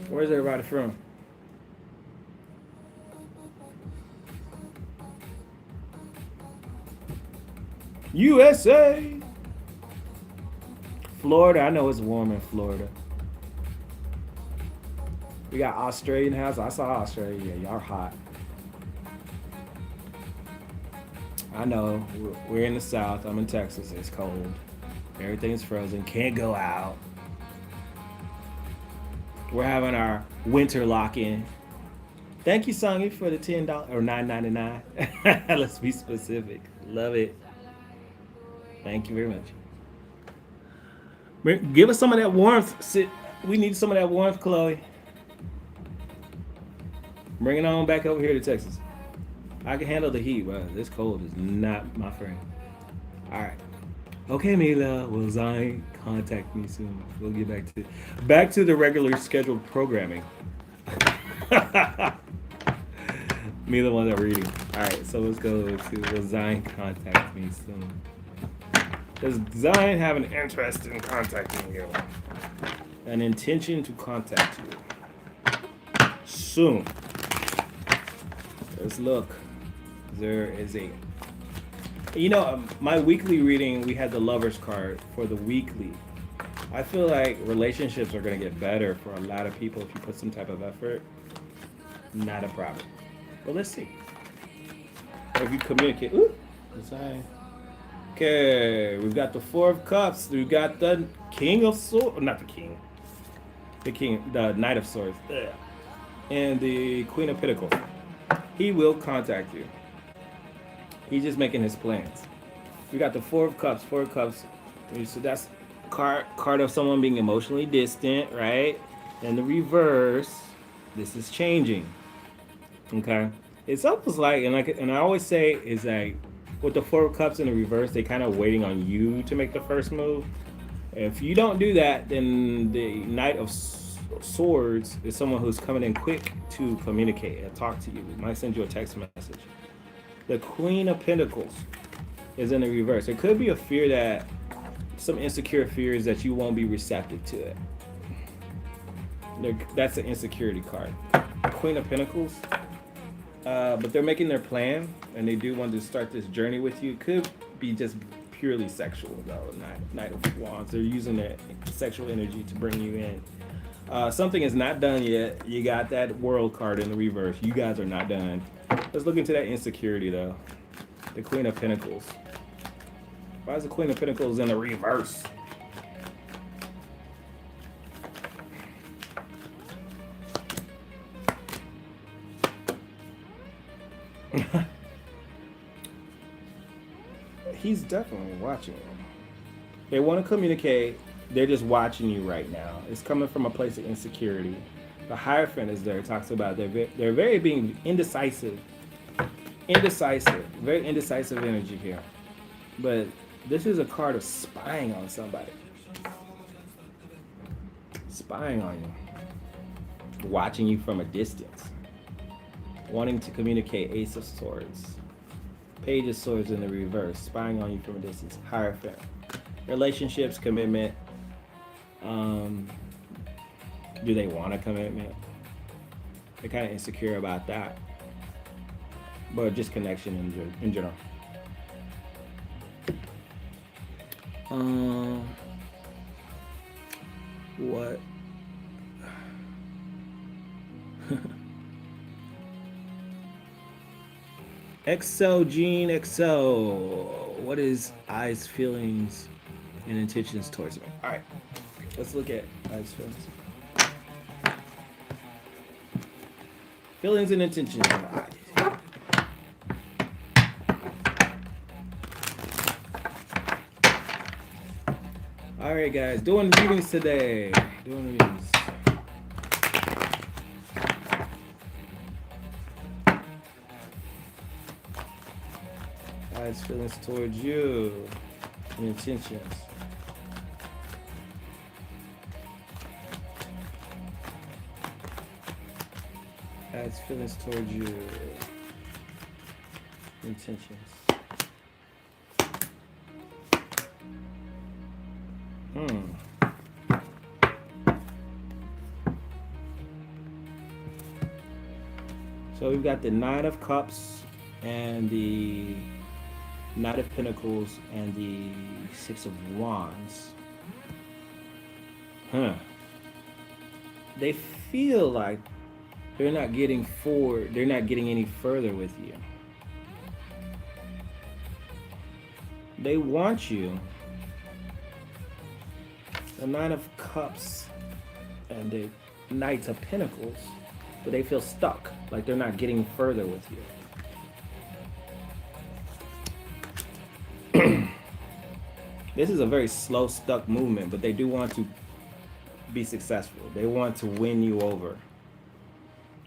Where's everybody from? USA. Florida. I know it's warm in Florida. We got Australian house. I saw Australia. Yeah, y'all hot. I know. We're in the South. I'm in Texas. It's cold. Everything's frozen. Can't go out. We're having our winter lock-in. Thank you, Songy, for the $10 or $9.99. Let's be specific. Love it. Thank you very much. Give us some of that warmth. We need some of that warmth, Chloe. Bring it on back over here to Texas. I can handle the heat, but this cold is not my friend. All right. Okay, Mila, will Zion contact me soon? We'll get back to the regular scheduled programming. Mila wasn't reading. All right, so let's go to will Zion contact me soon? Does Zion have an interest in contacting you? An intention to contact you soon. Let's look. There is a. My weekly reading, we had the Lover's card for the weekly. I feel like relationships are going to get better for a lot of people if you put some type of effort. Not a problem. But let's see. Or if you communicate. Ooh, okay, we've got the Four of Cups. We've got the King of Swords. Not the King. The Knight of Swords. Ugh. And the Queen of Pentacles. He will contact you. He's just making his plans. We got the Four of Cups. Four of Cups. So that's card of someone being emotionally distant, right? And the reverse. This is changing. Okay. It's almost like, and I always say, is like with the Four of Cups in the reverse, they kind of waiting on you to make the first move. If you don't do that, then the Knight of Swords is someone who's coming in quick to communicate and talk to you. Might send you a text message. The Queen of Pentacles is in the reverse. There could be a fear that, some insecure fears that you won't be receptive to it. That's an insecurity card. Queen of Pentacles, but they're making their plan and they do want to start this journey with you. It could be just purely sexual though. Knight of Wands. They're using their sexual energy to bring you in. Something is not done yet. You got that World card in the reverse. You guys are not done. Let's look into that insecurity though. The Queen of Pentacles. Why is the Queen of Pentacles in the reverse? He's definitely watching you. They want to communicate. They're just watching you right now. It's coming from a place of insecurity. The Hierophant is there. It talks about they're very being indecisive. Very indecisive energy here. But this is a card of spying on somebody. Spying on you. Watching you from a distance. Wanting to communicate. Ace of Swords. Page of Swords in the reverse. Spying on you from a distance. Hierophant. Relationships, commitment. Do they want a commitment? They're kind of insecure about that. But just connection in general. What? Gene XO. What is eyes, feelings, and intentions towards me? All right, let's look at eyes, feelings. Feelings and intentions in the eyes. All right, guys, doing readings today. Doing readings. Eyes, feelings towards you, and intentions. Eyes, feelings towards you, intentions. So we've got the Nine of Cups and the Knight of Pentacles and the Six of Wands. They feel like they're not getting forward. They're not getting any further with you. They want you. The Nine of Cups and the Knight of Pentacles, but they feel stuck, like they're not getting further with you. This is a very slow, stuck movement, but they do want to be successful. They want to win you over.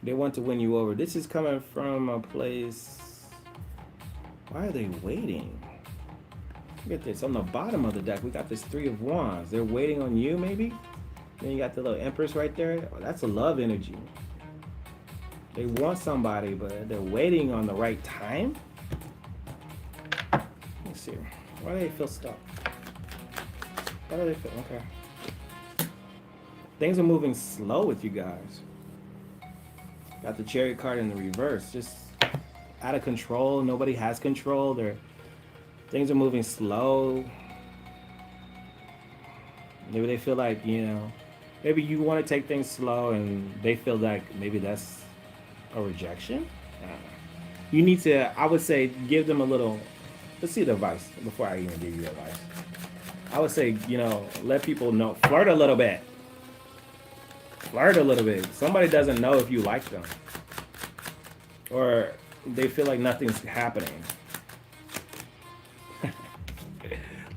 They want to win you over. This is coming from a place. Why are they waiting? Look at this. On the bottom of the deck, we got this Three of Wands. They're waiting on you, maybe? Then you got the little Empress right there. Oh, that's a love energy. They want somebody, but they're waiting on the right time. Let's see. Why do they feel stuck? Why do they feel? Okay. Things are moving slow with you guys. Got the Chariot card in the reverse. Just out of control. Nobody has control. Things are moving slow. Maybe they feel like, maybe you want to take things slow and they feel like maybe that's a rejection. You need to, I would say, give them a little, let's see the advice before I even give you advice. I would say, let people know, flirt a little bit. Flirt a little bit. Somebody doesn't know if you like them. Or they feel like nothing's happening.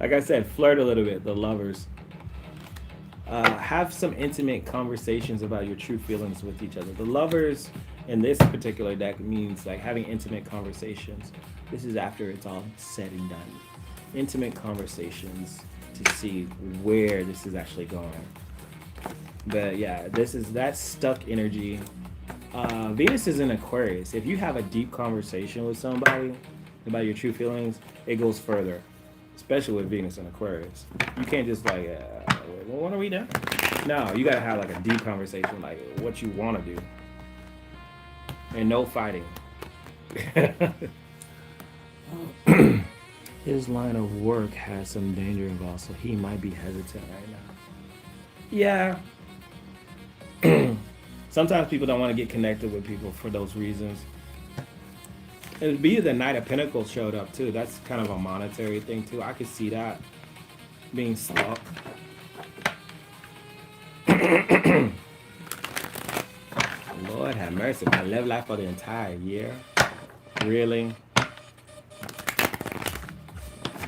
Like I said, flirt a little bit, the lovers. Have some intimate conversations about your true feelings with each other. The lovers in this particular deck means like having intimate conversations. This is after it's all said and done. Intimate conversations to see where this is actually going. But yeah, that's stuck energy. Venus is in Aquarius. If you have a deep conversation with somebody about your true feelings, it goes further. Especially with Venus in Aquarius. You can't just like, well, when are we done? No, you gotta have like a deep conversation, like what you want to do. And no fighting. His line of work has some danger involved, so he might be hesitant right now. Yeah. Sometimes people don't want to get connected with people for those reasons. It'd be the Knight of Pentacles showed up too. That's kind of a monetary thing too. I could see that being stuck. Lord have mercy. I live life for the entire year. Really?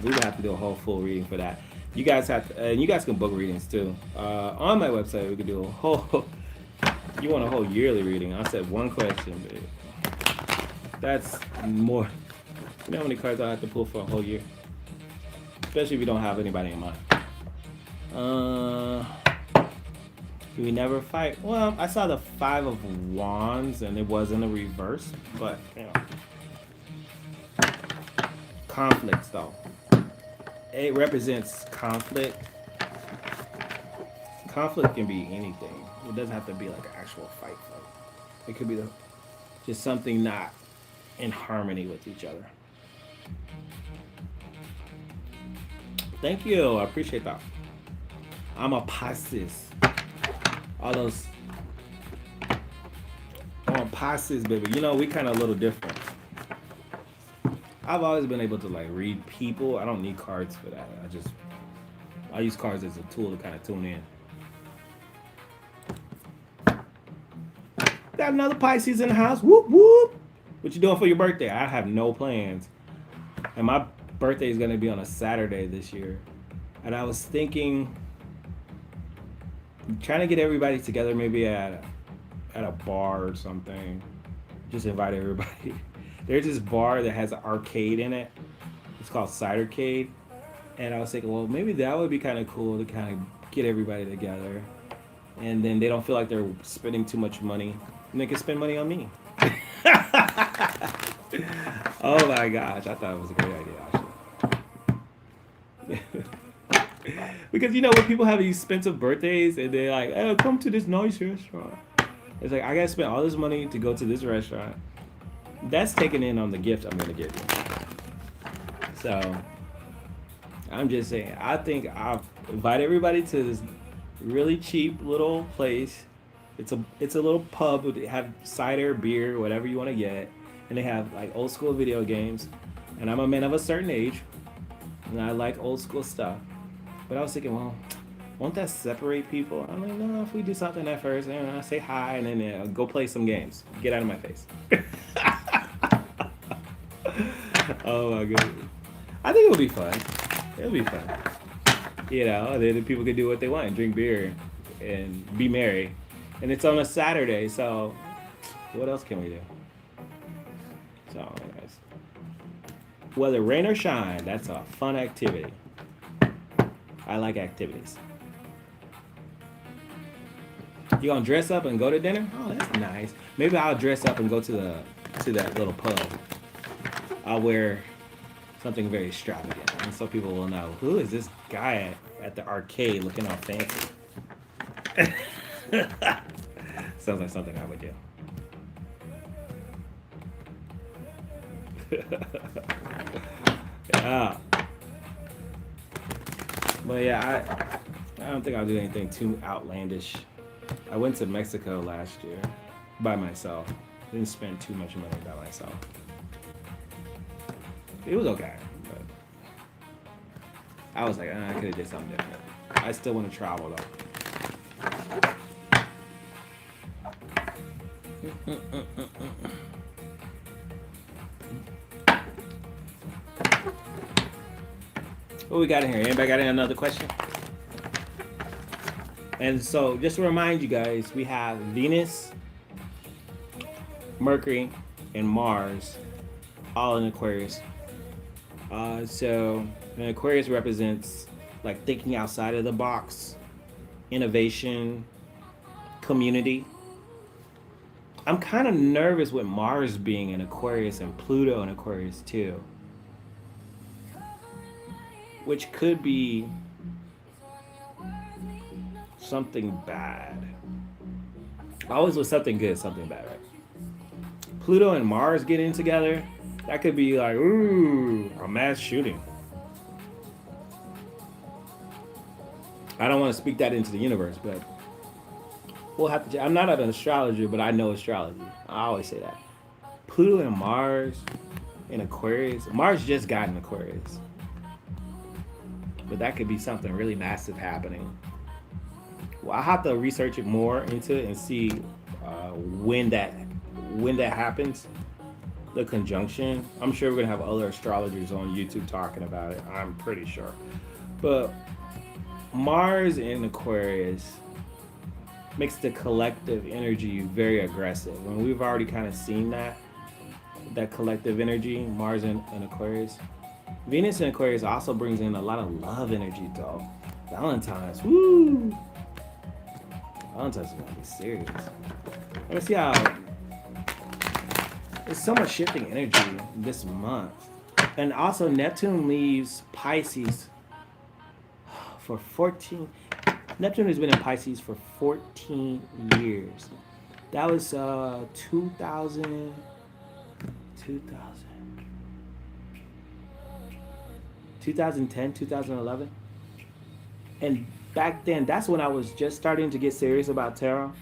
We would have to do a whole full reading for that. You guys have to, and you guys can book readings too. On my website, we could do a whole. You want a whole yearly reading? I said one question, but that's more. You know how many cards I have to pull for a whole year? Especially if you don't have anybody in mind. Do we never fight? Well, I saw the Five of Wands and it was in the reverse, but conflicts though. It represents conflict. Conflict can be anything. It doesn't have to be like an actual fight. It could be just something not in harmony with each other. Thank you. I appreciate that. I'm a Pisces. All those. I'm a Pisces, baby. We kind of a little different. I've always been able to like read people. I don't need cards for that. I use cards as a tool to kind of tune in. Got another Pisces in the house. Whoop, whoop. What you doing for your birthday? I have no plans. And my birthday is going to be on a Saturday this year. And I was thinking, trying to get everybody together maybe at a bar or something. Just invite everybody. There's this bar that has an arcade in it. It's called Cidercade. And I was thinking, well, maybe that would be kind of cool to kind of get everybody together. And then they don't feel like they're spending too much money. And they can spend money on me. Oh my gosh, I thought it was a great idea, actually. Because when people have these expensive birthdays and they're like, oh, come to this nice restaurant. It's like, I gotta spend all this money to go to this restaurant. That's taken in on the gift I'm gonna give you. So, I'm just saying, I think I'll invite everybody to this really cheap little place. It's a little pub. They have cider, beer, whatever you want to get. And they have like old school video games. And I'm a man of a certain age. And I like old school stuff. But I was thinking, well, won't that separate people? I'm like, no, if we do something at first, I say hi and then go play some games. Get out of my face. Oh my goodness. I think it'll be fun. It'll be fun. Then people can do what they want, drink beer and be merry. And it's on a Saturday, so What else can we do? So, guys, whether rain or shine, that's a fun activity. I like activities. You gonna dress up and go to dinner? Oh, that's nice. Maybe I'll dress up and go to that little pub. I'll wear something very extravagant, and so people will know who is this guy at the arcade looking all fancy. Sounds like something I would do. Yeah. But yeah, I don't think I'll do anything too outlandish. I went to Mexico last year by myself. Didn't spend too much money by myself. It was okay, but I was like, I could have did something different. I still want to travel though. What we got in here? Anybody got another question? And so, just to remind you guys, we have Venus, Mercury, and Mars all in Aquarius. So, and Aquarius represents like thinking outside of the box, innovation, community. I'm kind of nervous with Mars being in Aquarius and Pluto in Aquarius too, which could be something bad. Always with something good, something bad, right? Pluto and Mars getting together, that could be like, ooh, a mass shooting. I don't want to speak that into the universe, but we'll have to. I'm not an astrologer, but I know astrology. I always say that. Pluto and Mars in Aquarius. Mars just got in Aquarius, but that could be something really massive happening. Well, I have to research it more into it and see when that happens. The conjunction. I'm sure we're gonna have other astrologers on YouTube talking about it. I'm pretty sure. But Mars in Aquarius makes the collective energy very aggressive. And we've already kind of seen that collective energy, Mars in Aquarius. Venus in Aquarius also brings in a lot of love energy though. Valentine's, woo! Valentine's is gonna be serious. Let me see how there's so much shifting energy this month. And also Neptune leaves Pisces for 14. Neptune has been in Pisces for 14 years. That was 2010, 2011. And back then, that's when I was just starting to get serious about tarot.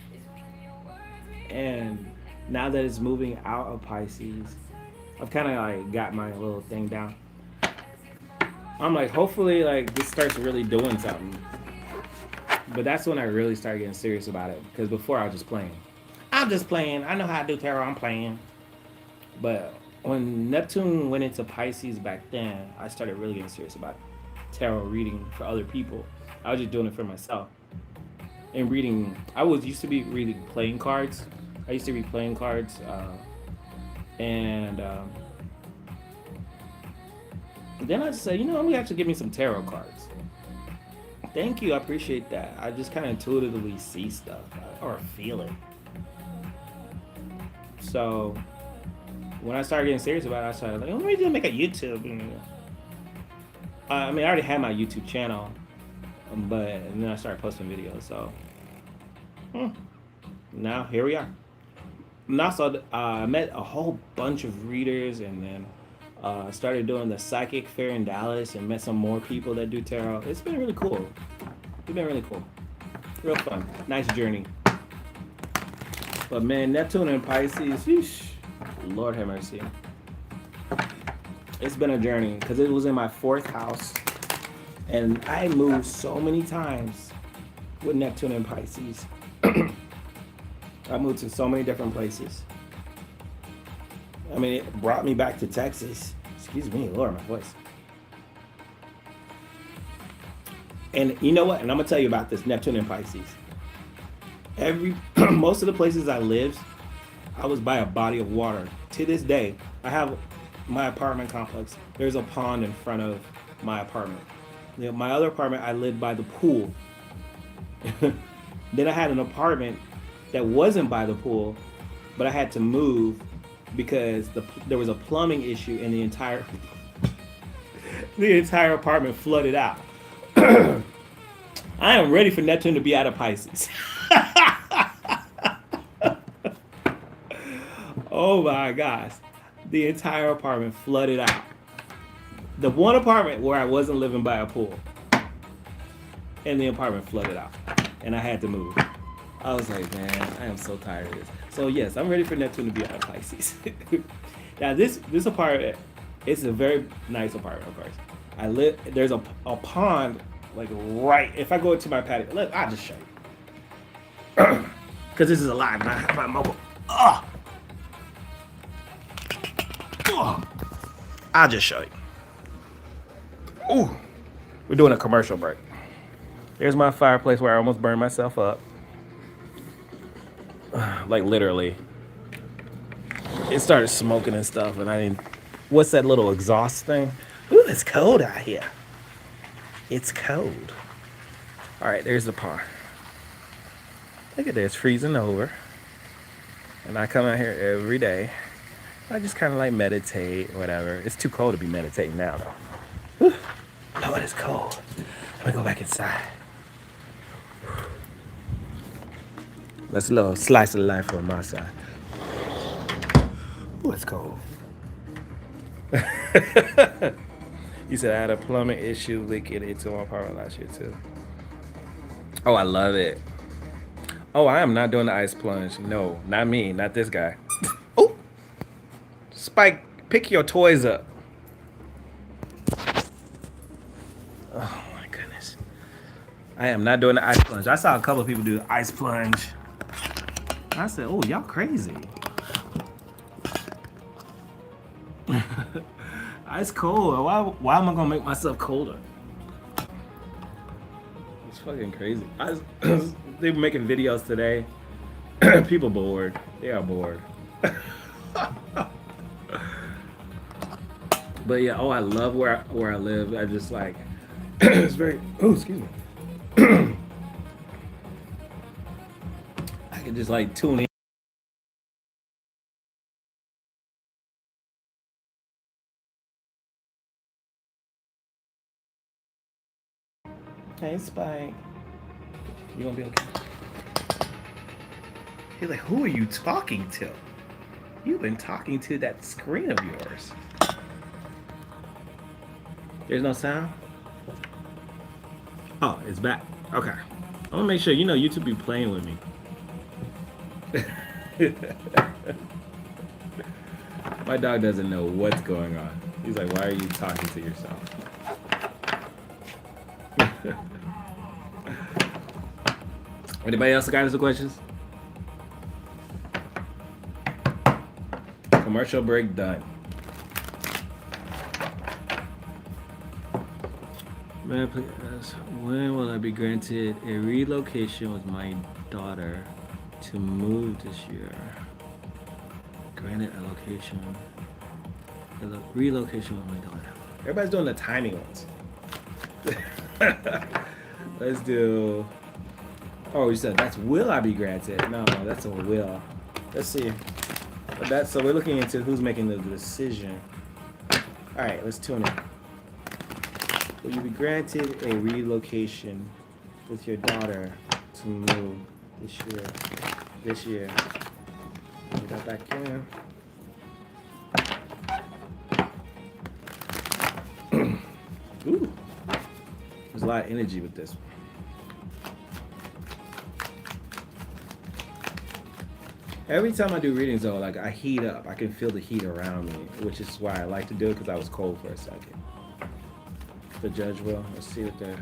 And now that it's moving out of Pisces, I've kind of like got my little thing down. I'm like, hopefully like this starts really doing something. But that's when I really started getting serious about it. Because before I was just playing. I'm just playing. I know how to do tarot. I'm playing. But when Neptune went into Pisces back then, I started really getting serious about tarot reading for other people. I was just doing it for myself. And reading, used to be reading playing cards. I used to read playing cards. And then I just said, I'm gonna actually give me some tarot cards. Thank you, I appreciate that. I just kind of intuitively see stuff or feel it. So when I started getting serious about it, I started like, let me just make a YouTube. I already had my YouTube channel, and then I started posting videos. So now here we are. And also, I met a whole bunch of readers, and then started doing the psychic fair in Dallas, and met some more people that do tarot. It's been really cool. It's been really cool. Real fun. Nice journey. But man, Neptune and Pisces, sheesh, Lord have mercy. It's been a journey because it was in my 4th house, and I moved so many times with Neptune and Pisces. I moved to so many different places. It brought me back to Texas. Excuse me, Lord, my voice. And you know what? And I'm gonna tell you about this Neptune and Pisces. Most of the places I lived, I was by a body of water. To this day, I have my apartment complex. There's a pond in front of my apartment. My other apartment, I lived by the pool. Then I had an apartment that wasn't by the pool, but I had to move because there was a plumbing issue and the entire apartment flooded out. I am ready for Neptune to be out of Pisces. Oh my gosh. The entire apartment flooded out. The one apartment where I wasn't living by a pool, and the apartment flooded out. And I had to move. I was like, man, I am so tired of this. So yes, I'm ready for Neptune to be out of Pisces. Now this apartment, it's a very nice apartment, of course. There's a pond like right. If I go into my patio, look, I'll just show you. Because this is a live and I have my mobile. I'll just show you. Ooh, we're doing a commercial break. There's my fireplace where I almost burned myself up. Like literally. It started smoking and stuff, and I didn't. What's that little exhaust thing? Ooh, it's cold out here. It's cold. All right, there's the pond. Look at this, freezing over. And I come out here every day. I just kind of like meditate, whatever. It's too cold to be meditating now, though. Whew. Lord, it's cold. Let me go back inside. That's a little slice of life on my side. Ooh, it's cold. You said I had a plumbing issue leaking into my apartment last year, too. Oh, I love it. Oh, I am not doing the ice plunge. No, not me. Not this guy. Oh! Spike, pick your toys up. Oh, my goodness. I am not doing the ice plunge. I saw a couple of people do the ice plunge. I said, oh, y'all crazy. Ice cold. Why am I going to make myself colder? It's fucking crazy. They were making videos today. People bored. They are bored. But yeah, oh, I love where I live. I just like, it's very, oh, excuse me. I can just like tune in. Hey, Spike. You gonna be okay? He's like, who are you talking to? You've been talking to that screen of yours. There's no sound? Oh, it's back. Okay. I'm gonna make sure, YouTube be playing with me. My dog doesn't know what's going on. He's like, why are you talking to yourself? Anybody else got any questions? Commercial break done. Man, please, when will I be granted a relocation with my daughter to move this year? Granted a location. Relocation with my daughter. Everybody's doing the timing ones. Let's do. Oh, you said that's will I be granted? No, that's a will. Let's see. So we're looking into who's making the decision. All right, let's tune in. Will you be granted a relocation with your daughter to move this year? This year. Put that back in. Ooh. There's a lot of energy with this one. Every time I do readings, though, like I heat up. I can feel the heat around me, which is why I like to do it, because I was cold for a second. The judge will. Let's see what their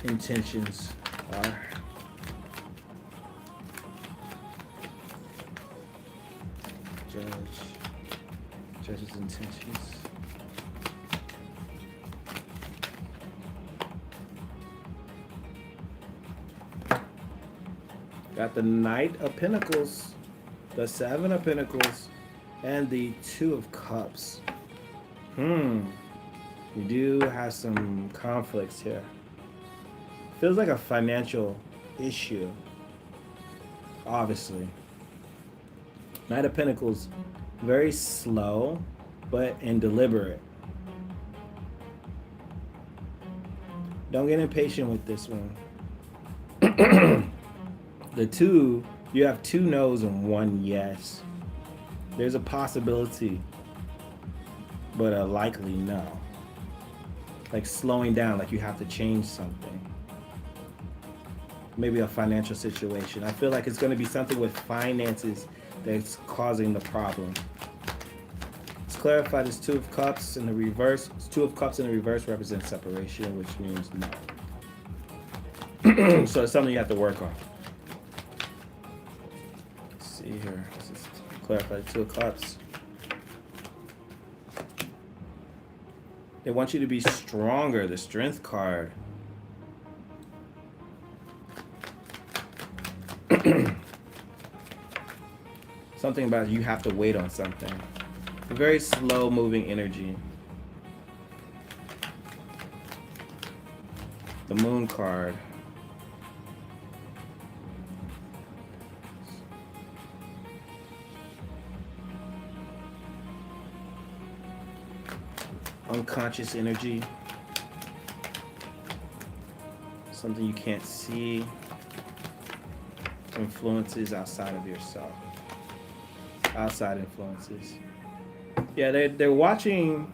intentions are. Judge's intentions. Got the Knight of Pentacles, the Seven of Pentacles, and the Two of Cups. You do have some conflicts here. Feels like a financial issue, obviously. Knight of Pentacles, very slow, and deliberate. Don't get impatient with this one. The two, you have two no's and one yes. There's a possibility, but a likely no. Like slowing down, like you have to change something. Maybe a financial situation. I feel like it's going to be something with finances that's causing the problem. Let's clarify this Two of Cups in the reverse. Two of Cups in the reverse represents separation, which means no. So it's something you have to work on. Let's see here. Let's just clarify the Two of Cups. They want you to be stronger, the Strength card. Something about you have to wait on something. A very slow moving energy. The Moon card. Unconscious energy. Something you can't see. Influences outside of yourself. Outside influences. Yeah, they're watching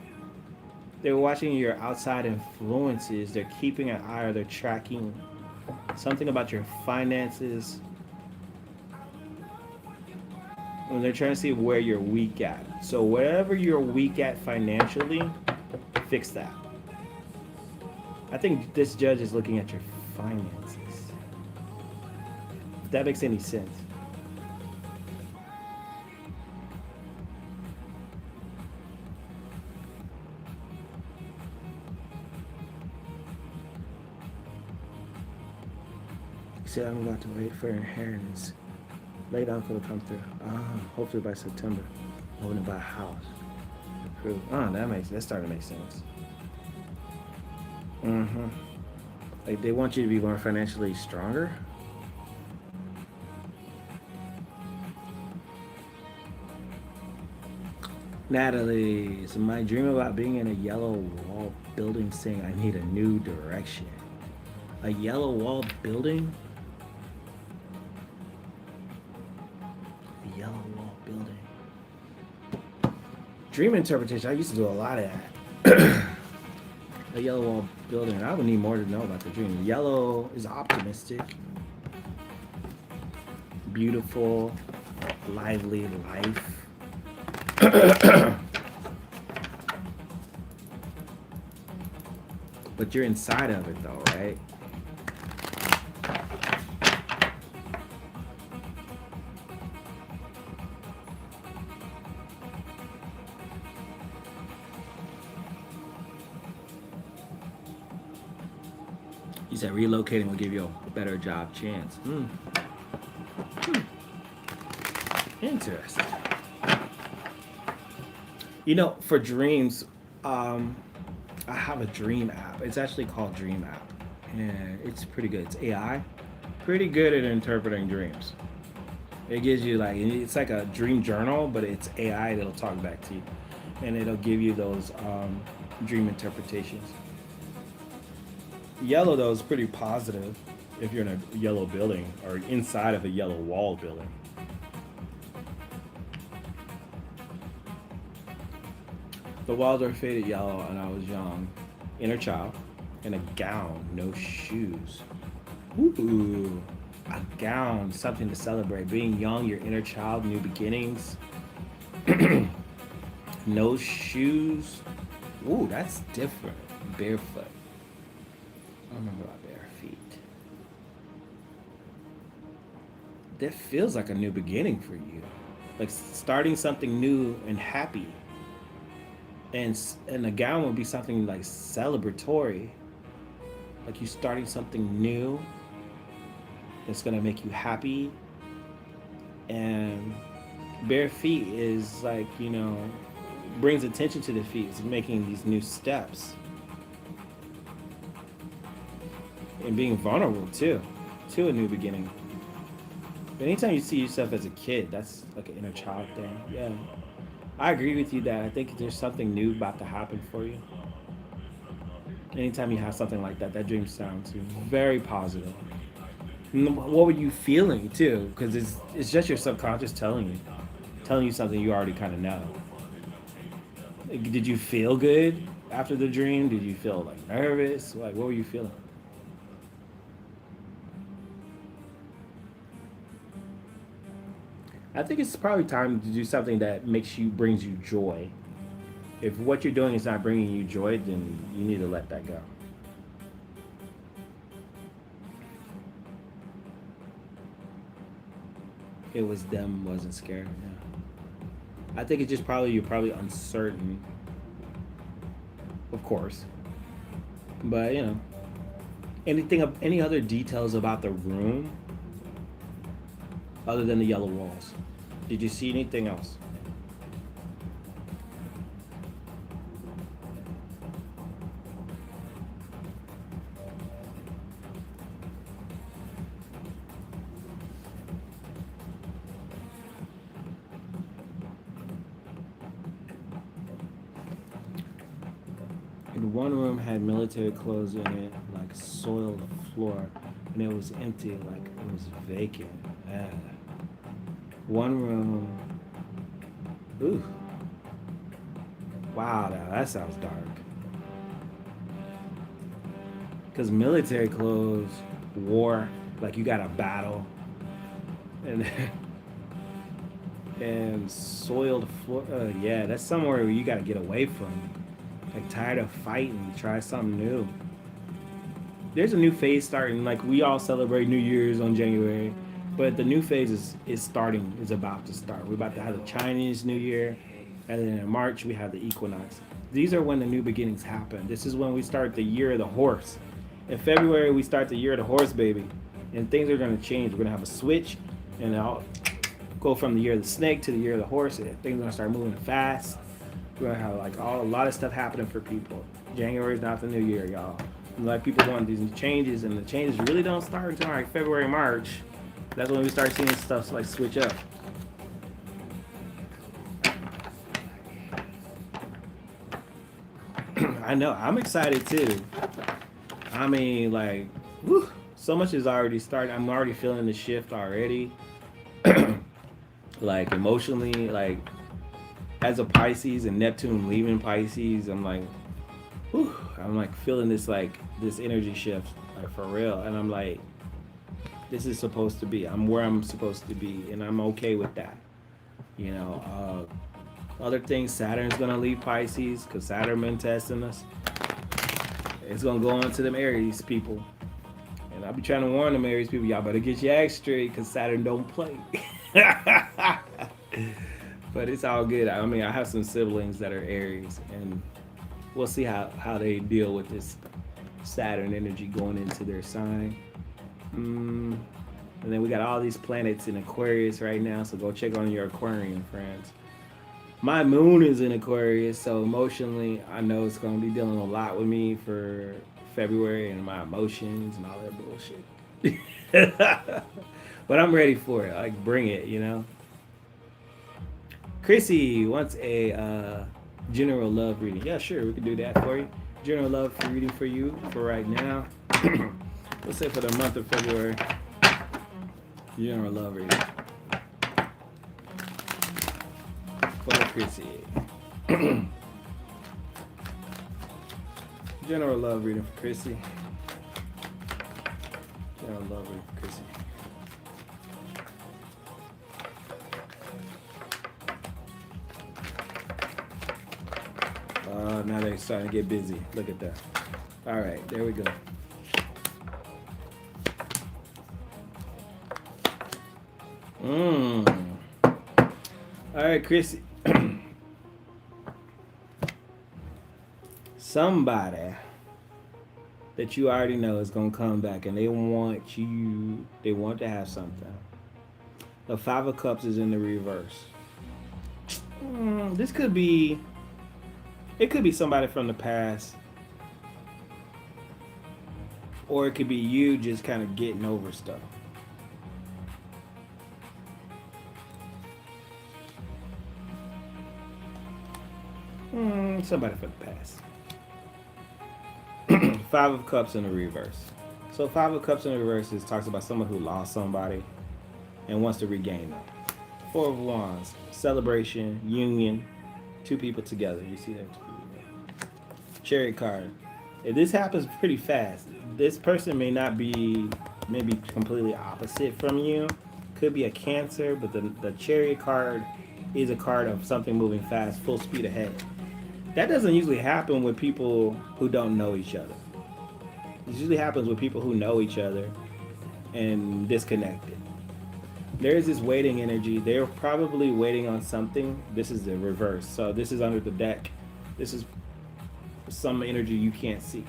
your outside influences. They're keeping an eye, or they're tracking something about your finances. And they're trying to see where you're weak at. So wherever you're weak at financially, fix that. I think this judge is looking at your finances. If that makes any sense. He said, I'm about to wait for inheritance. Late uncle to come through. Hopefully by September. Hoping to buy a house. Approved. That's starting to make sense. Like they want you to be more financially stronger. Natalie, so my dream about being in a yellow wall building saying I need a new direction. A yellow wall building? A yellow wall building. Dream interpretation, I used to do a lot of that. A yellow wall building. I would need more to know about the dream. Yellow is optimistic, beautiful, lively life. But you're inside of it though, right? You said relocating will give you a better job chance. Interesting. You know, for dreams, I have a dream app. It's actually called Dream App. And it's pretty good. It's AI. Pretty good at interpreting dreams. It gives you it's like a dream journal, but it's AI that'll talk back to you. And it'll give you those dream interpretations. Yellow, though, is pretty positive if you're in a yellow building or inside of a yellow wall building. The walls are faded yellow and I was young. Inner child. In a gown, no shoes. Ooh, a gown, something to celebrate. Being young, your inner child, new beginnings. No shoes. Ooh, that's different. Barefoot. I don't remember about bare feet. That feels like a new beginning for you. Like starting something new and happy. And a gown would be something like celebratory. Like you starting something new. It's gonna make you happy. And bare feet is like, brings attention to the feet. It's making these new steps and being vulnerable too, to a new beginning. But anytime you see yourself as a kid, that's like an inner child thing. Yeah, I agree with you that I think there's something new about to happen for you. Anytime you have something like that, that dream sounds very positive. What were you feeling too? Because it's just your subconscious telling you something you already kind of know. Like, did you feel good after the dream? Did you feel like nervous? Like, what were you feeling? I think it's probably time to do something that brings you joy. If what you're doing is not bringing you joy, then you need to let that go. It was them, wasn't scared. Yeah. I think it's just probably you're probably uncertain, of course. But any other details about the room other than the yellow walls? Did you see anything else? And one room had military clothes in it, like soiled the floor, and it was empty, like it was vacant. Yeah. One room. Ooh, wow, that sounds dark. Because military clothes, war, like you got a battle, and and soiled floor. Yeah, that's somewhere where you got to get away from. Like tired of fighting, try something new. There's a new phase starting. Like we all celebrate New Year's on January, but the new phase is starting. Is about to start. We're about to have the Chinese New Year, and then in March we have the equinox. These are when the new beginnings happen. This is when we start the year of the horse. In February we start the year of the horse, baby, and things are gonna change. We're gonna have a switch, and I'll go from the year of the snake to the year of the horse. And things are gonna start moving fast. We're gonna have like a lot of stuff happening for people. January is not the new year, y'all. Like people want these changes, and the changes really don't start until like February, March. That's when we start seeing stuff like switch up. I know. I'm excited too. I mean, like, whew, so much is already starting. I'm already feeling the shift already. Like emotionally, like as a Pisces and Neptune leaving Pisces, I'm like, whew, I'm like feeling this energy shift, like for real. And I'm like, this is supposed to be. I'm where I'm supposed to be, and I'm okay with that. You know, other things. Saturn's gonna leave Pisces because Saturn been testing us. It's gonna go on to them Aries people, and I'll be trying to warn them Aries people. Y'all better get your act straight because Saturn don't play. But it's all good. I mean, I have some siblings that are Aries, and we'll see how they deal with this Saturn energy going into their sign. And then we got all these planets in Aquarius right now, so go check on your Aquarian friends. My moon is in Aquarius, so emotionally, I know it's going to be dealing a lot with me for February and my emotions and all that bullshit. But I'm ready for it. Like, bring it, you know? Chrissy wants a general love reading. Yeah, sure, we can do that for you. General love reading for you for right now. Let's say for the month of February. General love reading. For Chrissy. General love reading for Chrissy. General love reading for Chrissy. Now they're starting to get busy. Look at that. All right, there we go. All right, Chrissy. Somebody that you already know is gonna come back, and they want to have something. The Five of Cups is in the reverse. This could be, it could be somebody from the past, or it could be you just kind of getting over stuff. Somebody from the past. Five of Cups in the reverse. So Five of Cups in the reverse is talks about someone who lost somebody and wants to regain them. Four of Wands, celebration, union, two people together. You see that? Chariot card. If this happens pretty fast, this person may not be maybe completely opposite from you. Could be a Cancer, but the Chariot card is a card of something moving fast, full speed ahead. That doesn't usually happen with people who don't know each other. It usually happens with people who know each other and disconnected. There is this waiting energy. They're probably waiting on something. This is the reverse. So this is under the deck. This is some energy you can't see.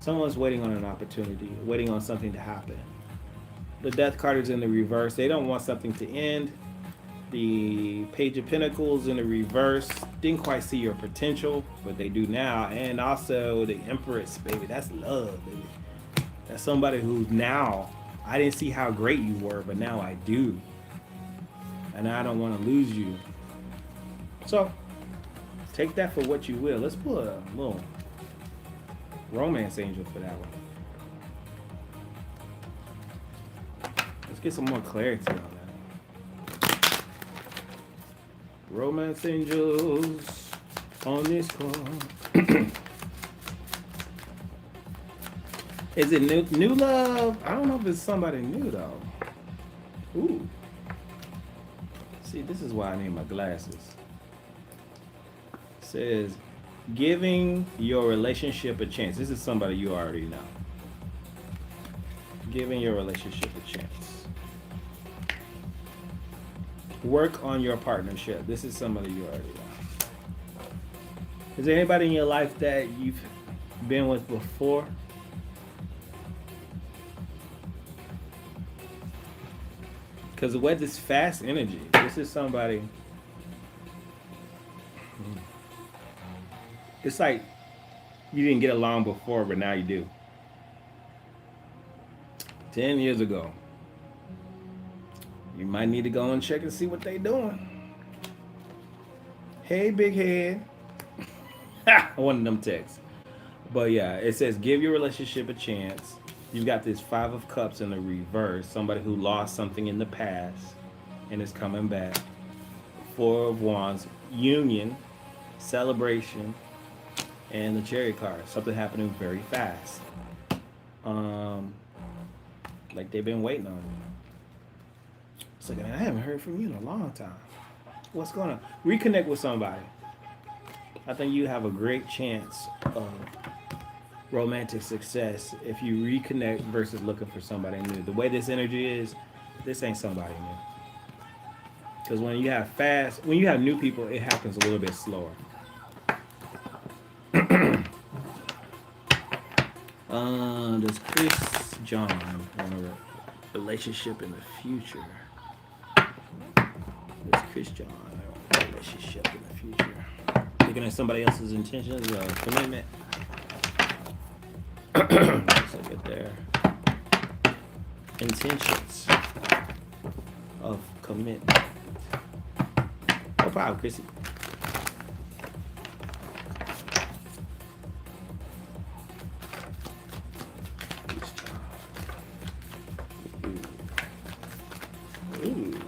Someone's waiting on an opportunity, waiting on something to happen. The Death card is in the reverse. They don't want something to end. The Page of Pentacles in the reverse. Didn't quite see your potential, but they do now. And also the Empress, baby. That's love, baby. That's somebody who's now, I didn't see how great you were, but now I do. And I don't want to lose you. So, take that for what you will. Let's pull a little romance angel for that one. Let's get some more clarity on that. Romance angels on this call. Is it new love? I don't know if it's somebody new though. Ooh. See, this is why I need my glasses. It says, giving your relationship a chance. This is somebody you already know. Giving your relationship a chance. Work on your partnership. This is somebody you already know. Is there anybody in your life that you've been with before? Because with this fast energy, this is somebody. It's like you didn't get along before, but now you do. 10 years ago. You might need to go and check and see what they doing. Hey, big head. One of them texts. But yeah, it says give your relationship a chance. You've got this Five of Cups in the reverse. Somebody who lost something in the past and is coming back. Four of Wands, union, celebration, and the Chariot card. Something happening very fast. Like they've been waiting on you. It's like, I haven't heard from you in a long time. What's going on? Reconnect with somebody. I think you have a great chance of romantic success if you reconnect versus looking for somebody new. The way this energy is, this ain't somebody new. Because when you have new people, it happens a little bit slower. Does Chris John want a relationship in the future? Does Chris John want a relationship in the future? Looking at somebody else's intentions of commitment. Let's look at their intentions of commitment. No problem, Chrissy. Ooh.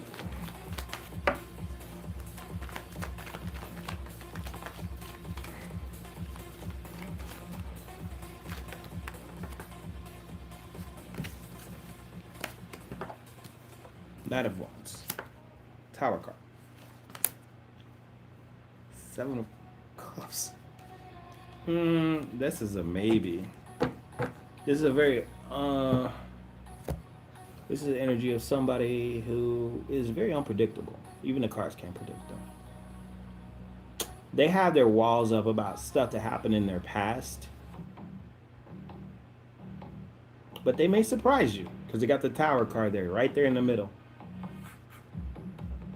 Knight of Wands. Tower card. Seven of Cups. This is a maybe. This is a very this is the energy of somebody who is very unpredictable. Even the cards can't predict them. They have their walls up about stuff that happened in their past. but they may surprise you because they got the Tower card there, right there in the middle.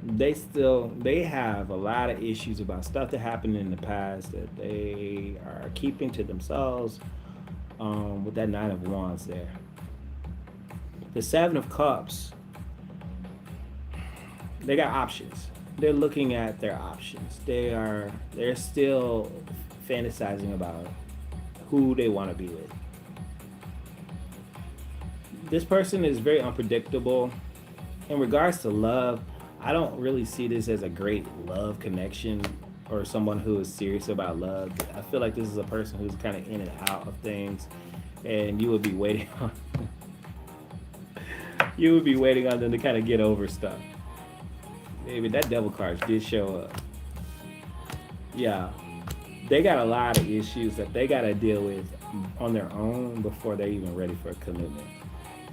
They have a lot of issues about stuff that happened in the past that they are keeping to themselves. With that Nine of Wands there, the Seven of Cups, they got options. They're looking at their options. They're still fantasizing about who they want to be with. This person is very unpredictable. In regards to love, I don't really see this as a great love connection or someone who is serious about love. I feel like this is a person who's kind of in and out of things, and you would be waiting on you would be waiting on them to kind of get over stuff. Maybe that Devil card did show up. Yeah, they got a lot of issues that they got to deal with on their own before they're even ready for a commitment.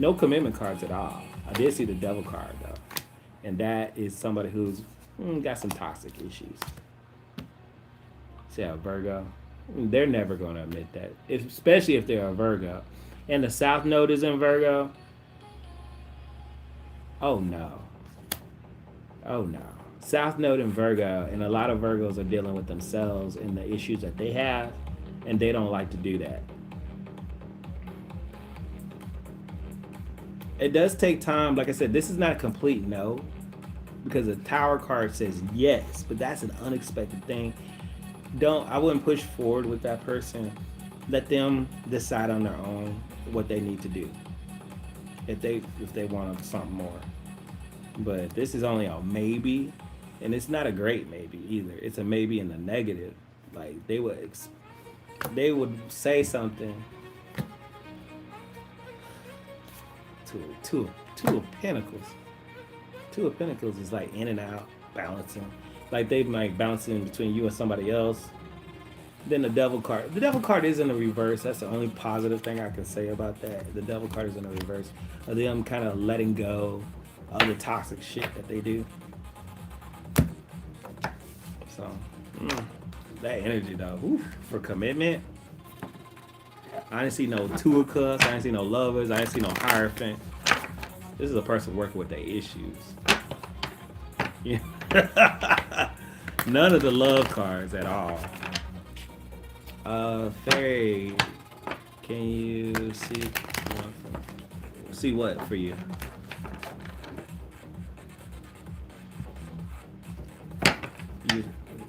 No commitment cards at all. I did see the Devil card though, and that is somebody who's got some toxic issues. See a Virgo? They're never going to admit that, especially if they're a Virgo. And the South Node is in Virgo. Oh no. Oh no. South Node in Virgo, and a lot of Virgos are dealing with themselves and the issues that they have, and they don't like to do that. It does take time. Like I said, this is not a complete no, because the Tower card says yes, but that's an unexpected thing. I wouldn't push forward with that person. Let them decide on their own what they need to do if they want something more. But this is only a maybe, and it's not a great maybe either. It's a maybe in the negative. Like they would say something. Two of Pentacles. Two of Pentacles is like in and out, balancing. Like they might bounce in between you and somebody else. Then the Devil card. The Devil card is in the reverse. That's the only positive thing I can say about that. The Devil card is in the reverse. Of them kind of letting go of the toxic shit that they do. So, that energy though, for commitment. I didn't see no Two of Cups. I didn't see no Lovers. I didn't see no Hierophant. This is a person working with their issues. Yeah. None of the love cards at all. Fairy, can you see what for you?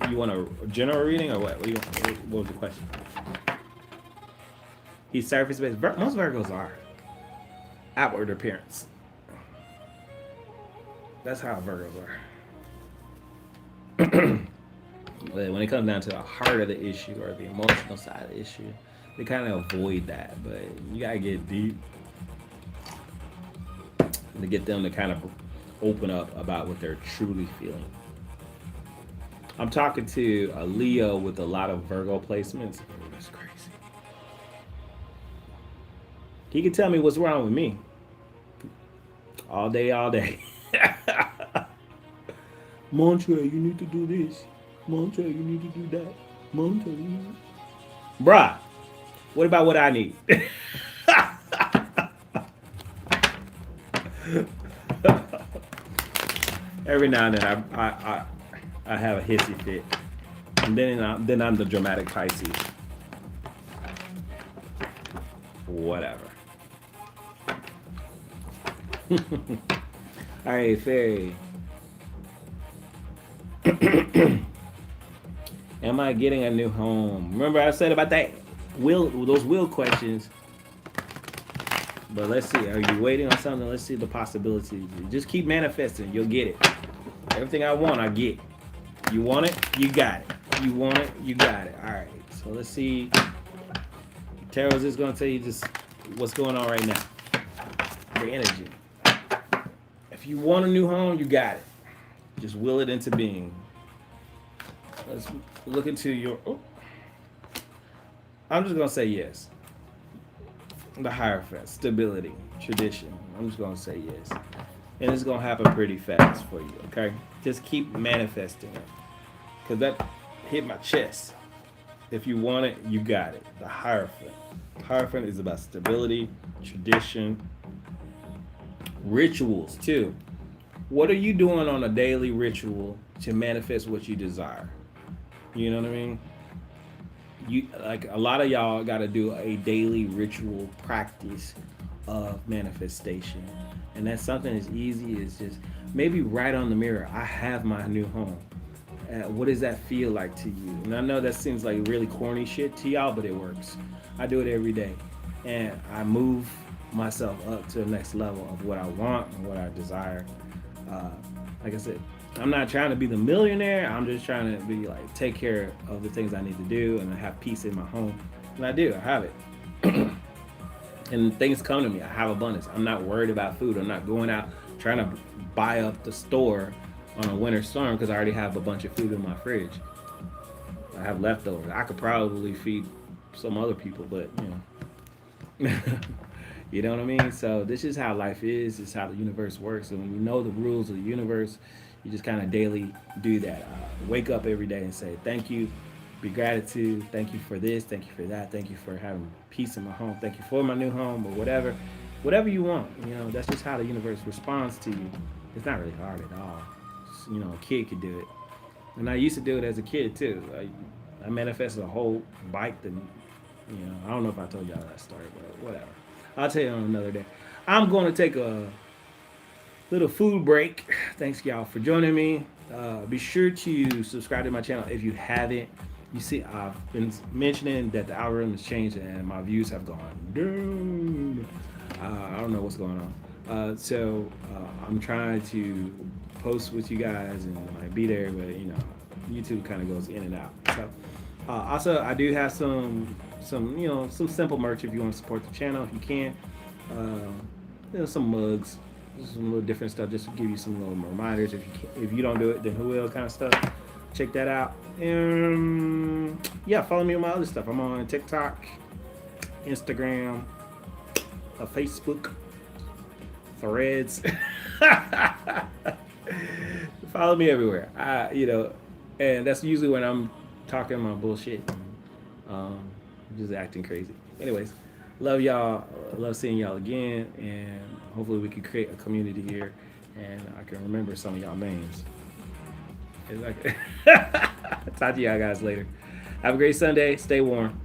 You want a general reading or what? What was the question? He's surface based. Most Virgos are outward appearance. That's how Virgos are. But when it comes down to the heart of the issue or the emotional side of the issue, they kind of avoid that. But you gotta get deep to get them to kind of open up about what they're truly feeling. I'm talking to a Leo with a lot of Virgo placements. Oh, that's crazy. He can tell me what's wrong with me. All day, all day. Montre, you need to do this. Montre, you need to do that. Montre, you need... Bruh, what about what I need? Every now and then I have a hissy fit. And then I'm the dramatic Pisces. Whatever. All right, Fairy. Am I getting a new home? Remember I said about that those will questions. But let's see. Are you waiting on something? Let's see the possibilities. Just keep manifesting. You'll get it. Everything I want, I get. You want it? You got it. You want it? You got it. All right. So let's see. Tarot is just going to tell you just what's going on right now. The energy. If you want a new home, you got it. Just will it into being. Let's look into your... Oh. I'm just going to say yes. The Hierophant, stability, tradition. I'm just going to say yes. And it's going to happen pretty fast for you, okay? Just keep manifesting it. Because that hit my chest. If you want it, you got it. The Hierophant. Hierophant is about stability, tradition, rituals too. What are you doing on a daily ritual to manifest what you desire? You know what I mean? You like a lot of y'all got to do a daily ritual practice of manifestation, and that's something as easy as just maybe write on the mirror, I have my new home. What does that feel like to you? And I know that seems like really corny shit to y'all, but it works. I do it every day, and I move myself up to the next level of what I want and what I desire. uh, like I said, I'm not trying to be the millionaire. I'm just trying to be like take care of the things I need to do and I have peace in my home. And I do. I have it. And things come to me. I have abundance. I'm not worried about food. I'm not going out trying to buy up the store on a winter storm because I already have a bunch of food in my fridge. I have leftovers. I could probably feed some other people, but you know what I mean? So this is how life is. This is how the universe works. And when you know the rules of the universe, you just kind of daily do that. Wake up every day and say thank you, be gratitude. Thank you for this. Thank you for that. Thank you for having peace in my home. Thank you for my new home or whatever, whatever you want. That's just how the universe responds to you. It's not really hard at all. A kid could do it, and I used to do it as a kid too. I manifested a whole bike that I don't know if I told y'all that story, but whatever. I'll tell you on another day. I'm going to take a little food break. Thanks, y'all, for joining me. Be sure to subscribe to my channel if you haven't. You see, I've been mentioning that the algorithm has changed and my views have gone down. I don't know what's going on. I'm trying to post with you guys and like be there, but YouTube kind of goes in and out. So also, I do have some simple merch if you want to support the channel. If you can, some mugs, some little different stuff, just to give you some little reminders. If you don't do it, then who will kind of stuff. Check that out. And yeah, follow me on my other stuff. I'm on TikTok, Instagram, Facebook, Threads. Follow me everywhere. And that's usually when I'm talking my bullshit. Um, just acting crazy. Anyways, love y'all. Love seeing y'all again, and hopefully we can create a community here, and I can remember some of y'all names. Talk to y'all guys later. Have a great Sunday. Stay warm.